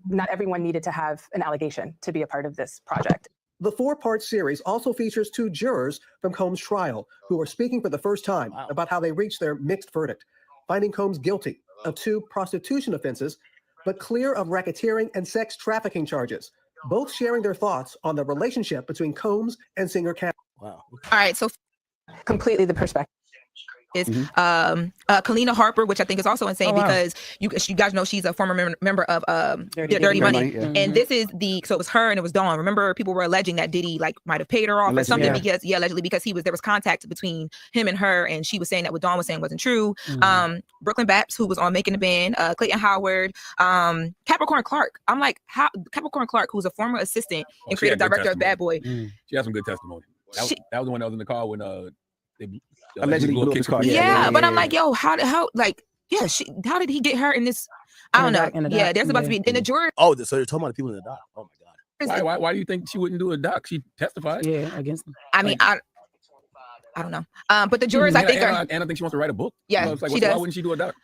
not everyone needed to have an allegation to be a part of this project. The 4-part series also features 2 jurors from Combs' trial who are speaking for the first time about how they reached their mixed verdict, finding Combs guilty of 2 prostitution offenses, but clear of racketeering and sex trafficking charges, both sharing their thoughts on the relationship between Combs and singer Cassie. Wow. All right, so completely the perspective is Kalina Harper, which I think is also insane because you guys know she's a former member of Dirty Money. And this is so it was her and it was Dawn. Remember, people were alleging that Diddy might have paid her off or something allegedly because there was contact between him and her, and she was saying that what Dawn was saying wasn't true. Brooklyn Baps, who was on Making the Band, Clayton Howard, Capricorn Clark. I'm like, how Capricorn Clark, who's a former assistant and creative director of Bad Boy. She has some good testimony. That was the one that was in the car when they allegedly blew up his car. But I'm like, yo, how did he get her in this? I don't know. Yeah, there's about to be in the jury. Oh, so you're talking about the people in the dock. Oh my God. Why do you think she wouldn't do a doc? She testified. Yeah, against them. I mean, I don't know. But the jurors, I think, and I think she wants to write a book. Yeah, she does. Why wouldn't she do a doc?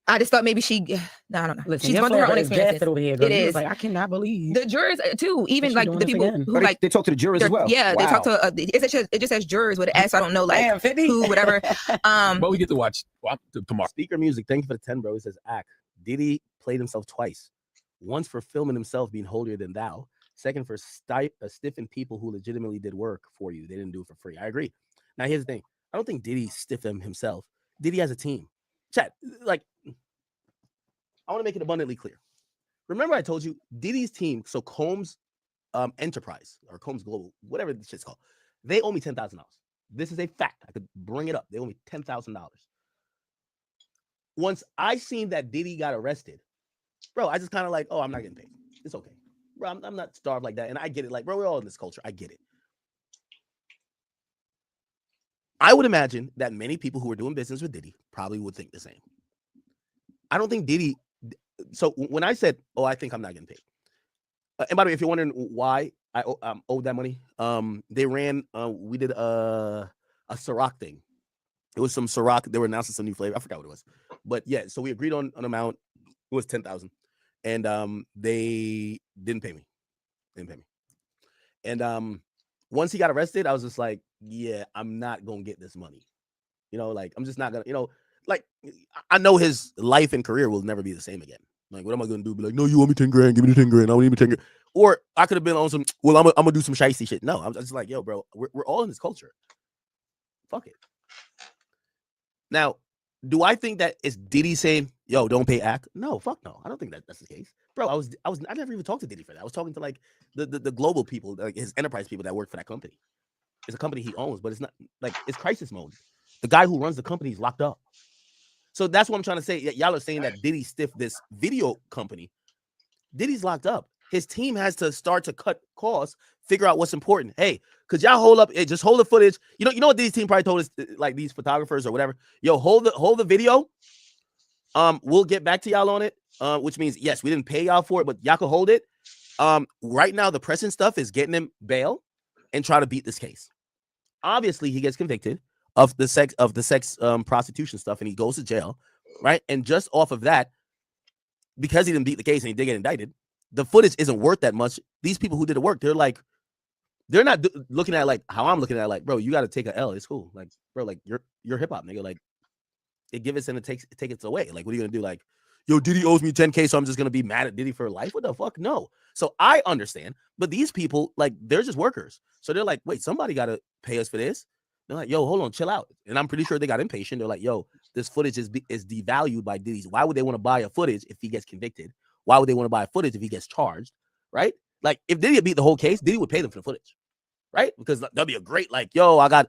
I just thought maybe I don't know. Listen, she's going through her own experiences. Over here, it is. Like, I cannot believe the jurors too. Even like the people who they talk to the jurors as well. Yeah, they talk to. It just says jurors with an S. I don't know, like who, whatever. But we get to watch tomorrow. Speaker Music, thank you for the 10, bro. It says act. Diddy played himself twice. Once for filming himself being holier than thou. Second for stiffing people who legitimately did work for you. They didn't do it for free. I agree. Now here's the thing. I don't think Diddy stiffed them himself. Diddy has a team. Chat, I want to make it abundantly clear. Remember I told you Diddy's team, so Combs Enterprise or Combs Global, whatever the shit's called, they owe me $10,000. This is a fact. I could bring it up. They owe me $10,000. Once I seen that Diddy got arrested, bro, I just kind of like, oh, I'm not getting paid. It's okay. Bro, I'm not starved like that. And I get it. Like, bro, we're all in this culture. I get it. I would imagine that many people who are doing business with Diddy probably would think the same. I don't think Diddy. So when I said, oh, I think I'm not getting paid. And by the way, if you're wondering why I owed that money, they ran, we did a Ciroc thing. It was some Ciroc. They were announcing some new flavor. I forgot what it was. But yeah, so we agreed on an amount. It was $10,000. And they didn't pay me. And once he got arrested, I was just like, yeah, I'm not going to get this money. Like, I'm just not going to, like, I know his life and career will never be the same again. Like, what am I going to do? Be like, no, you owe me 10 grand. Give me the 10 grand. I don't need me 10 grand. Or I could have been on some, well, I'm going to do some shicey shit. No, I'm just like, yo, bro, we're all in this culture. Fuck it. Now, do I think that it's Diddy saying, yo, don't pay act. No, fuck no. I don't think that's the case. Bro, I never even talked to Diddy for that. I was talking to like the global people, like his enterprise people that work for that company. It's a company he owns, but it's not like it's crisis mode. The guy who runs the company is locked up. So that's what I'm trying to say. Y'all are saying that Diddy stiffed this video company. Diddy's locked up. His team has to start to cut costs, figure out what's important. Hey, could y'all hold up? Just hold the footage. You know what Diddy's team probably told us, like these photographers or whatever. Yo, hold the video. We'll get back to y'all on it. Which means yes, we didn't pay y'all for it, but y'all can hold it. Right now the pressing stuff is getting him bail and try to beat this case. Obviously, he gets convicted of the sex prostitution stuff, and he goes to jail, right? And just off of that, because he didn't beat the case and he did get indicted, the footage isn't worth that much. These people who did the work, they're not looking at like how I'm looking at, like, bro, you got to take a L. It's cool, like, bro, like you're hip hop nigga, like it give us and it take it away. Like, what are you gonna do? Like, yo, Diddy owes me 10K, so I'm just gonna be mad at Diddy for life? What the fuck? No. So I understand, but these people, like, they're just workers. So they're like, wait, somebody gotta pay us for this. They're like, yo, hold on, chill out. And I'm pretty sure they got impatient. They're like, yo, this footage is devalued by Diddy's. Why would they want to buy a footage if he gets convicted? Why would they want to buy a footage if he gets charged? Right? Like, if Diddy had beat the whole case, Diddy would pay them for the footage, right? Because that'd be a great, like, yo, I got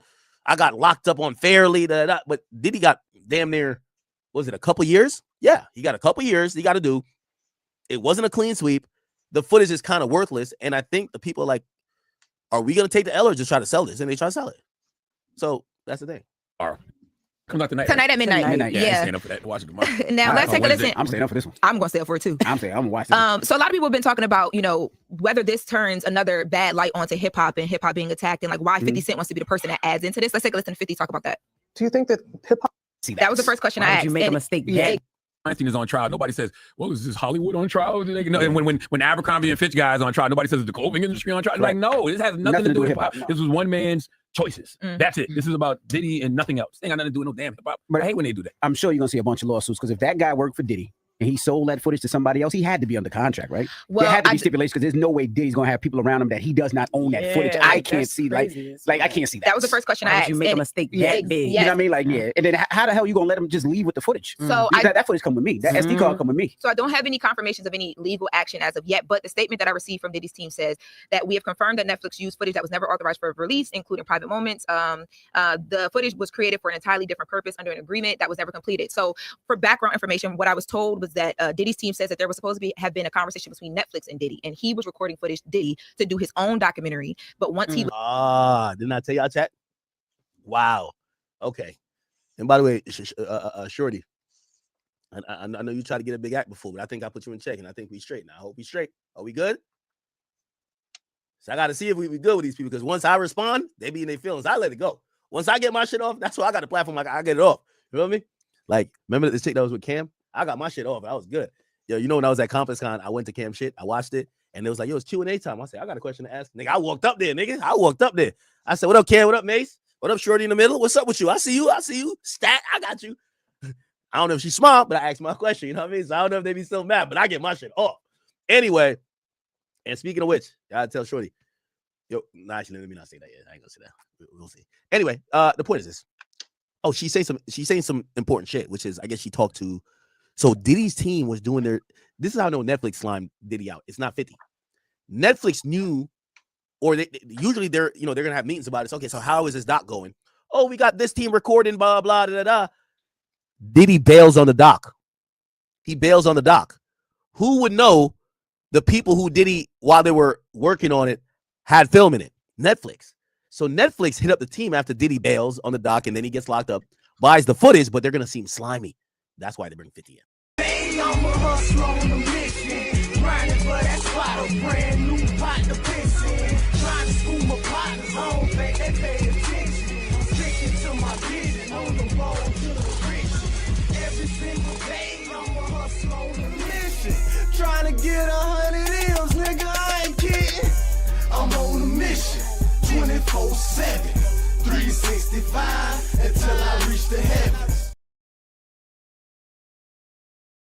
locked up unfairly, but Diddy got damn near, was it a couple years? Yeah, he got a couple years. He got to do. It wasn't a clean sweep. The footage is kind of worthless, and I think the people are like, are we gonna take the L or just try to sell this? And they try to sell it. So that's the thing. Comes out tonight. Tonight at midnight. Yeah. Yeah. Staying up for that. Watch it tomorrow. Now let's take a listen. I'm staying up for this one. I'm gonna stay up for it too. I'm gonna watch this. So a lot of people have been talking about, whether this turns another bad light onto hip hop and hip hop being attacked, and like why 50 Cent wants to be the person that adds into this. Let's take a listen to 50 talk about that. Do you think that hip hop? That was the first question I asked. Did you make a mistake? Yeah. Is on trial. Nobody says, well, is this Hollywood on trial? And when Abercrombie and Fitch guys on trial, nobody says, is the clothing industry on trial? Right. Like, no, this has nothing to do with hip hop. This was one man's choices. That's it. This is about Diddy and nothing else. They ain't got nothing to do with no damn hip hop. But I hate when they do that. I'm sure you're gonna see a bunch of lawsuits, because if that guy worked for Diddy and he sold that footage to somebody else, he had to be under contract, right? Well, there had to be stipulations, because there's no way Diddy's gonna have people around him that he does not own that footage. I can't see like I can't see that. That was the first question I asked. You make a mistake that big. Yes. You know what I mean? Like, yeah. And then how the hell you gonna let him just leave with the footage? So that footage come with me. That SD card come with me. So I don't have any confirmations of any legal action as of yet, but the statement that I received from Diddy's team says that we have confirmed that Netflix used footage that was never authorized for release, including private moments. The footage was created for an entirely different purpose under an agreement that was never completed. So for background information, what I was told was that Diddy's team says that there was supposed to have been a conversation between Netflix and Diddy, and he was recording footage Diddy to do his own documentary. But once he didn't I tell y'all, chat? Wow. Okay. And by the way, Shorty, I know you tried to get a big act before, but I think I put you in check, and I think we straight now. I hope we straight. Are we good? So I got to see if we good with these people, because once I respond, they be in their feelings. I let it go. Once I get my shit off, that's why I got a platform. Like, I get it off. You know what I mean? Like, remember the chick that was with Cam? I got my shit off. I was good. Yo, when I was at ConferenceCon, I went to Cam shit. I watched it, and it was like, yo, it's Q&A time. I said, I got a question to ask. Nigga, I walked up there, nigga. I said, what up, Cam? What up, Mace? What up, Shorty in the middle? What's up with you? I see you. Stat, I got you. I don't know if she's smart, but I asked my question. You know what I mean? So I don't know if they be so mad, but I get my shit off. Anyway, and speaking of which, I gotta tell Shorty. Yo, actually, let me not say that yet. I ain't gonna say that. We'll see. Anyway, the point is this. Oh, she's saying some important shit, which is, I guess she talked to. So Diddy's team was doing this is how I know Netflix slimed Diddy out. It's not 50. Netflix knew, or usually they're gonna have meetings about it. So, okay, so how is this doc going? Oh, we got this team recording, blah, blah, da, da, da. Diddy bails on the doc. He bails on the doc. Who would know the people who Diddy, while they were working on it, had film in it? Netflix. So Netflix hit up the team after Diddy bails on the doc, and then he gets locked up, buys the footage, but they're gonna seem slimy. That's why they bring 50 in. I'm a hustler on a mission, grinding for that spot, a brand new pot to piss in. Trying to school my partners home, they pay attention. I'm sticking to my vision, on the road to the riches. Every single day, I'm a hustler on a mission, trying to get 100 M's, nigga, I ain't kidding. I'm on a mission, 24/7, 365.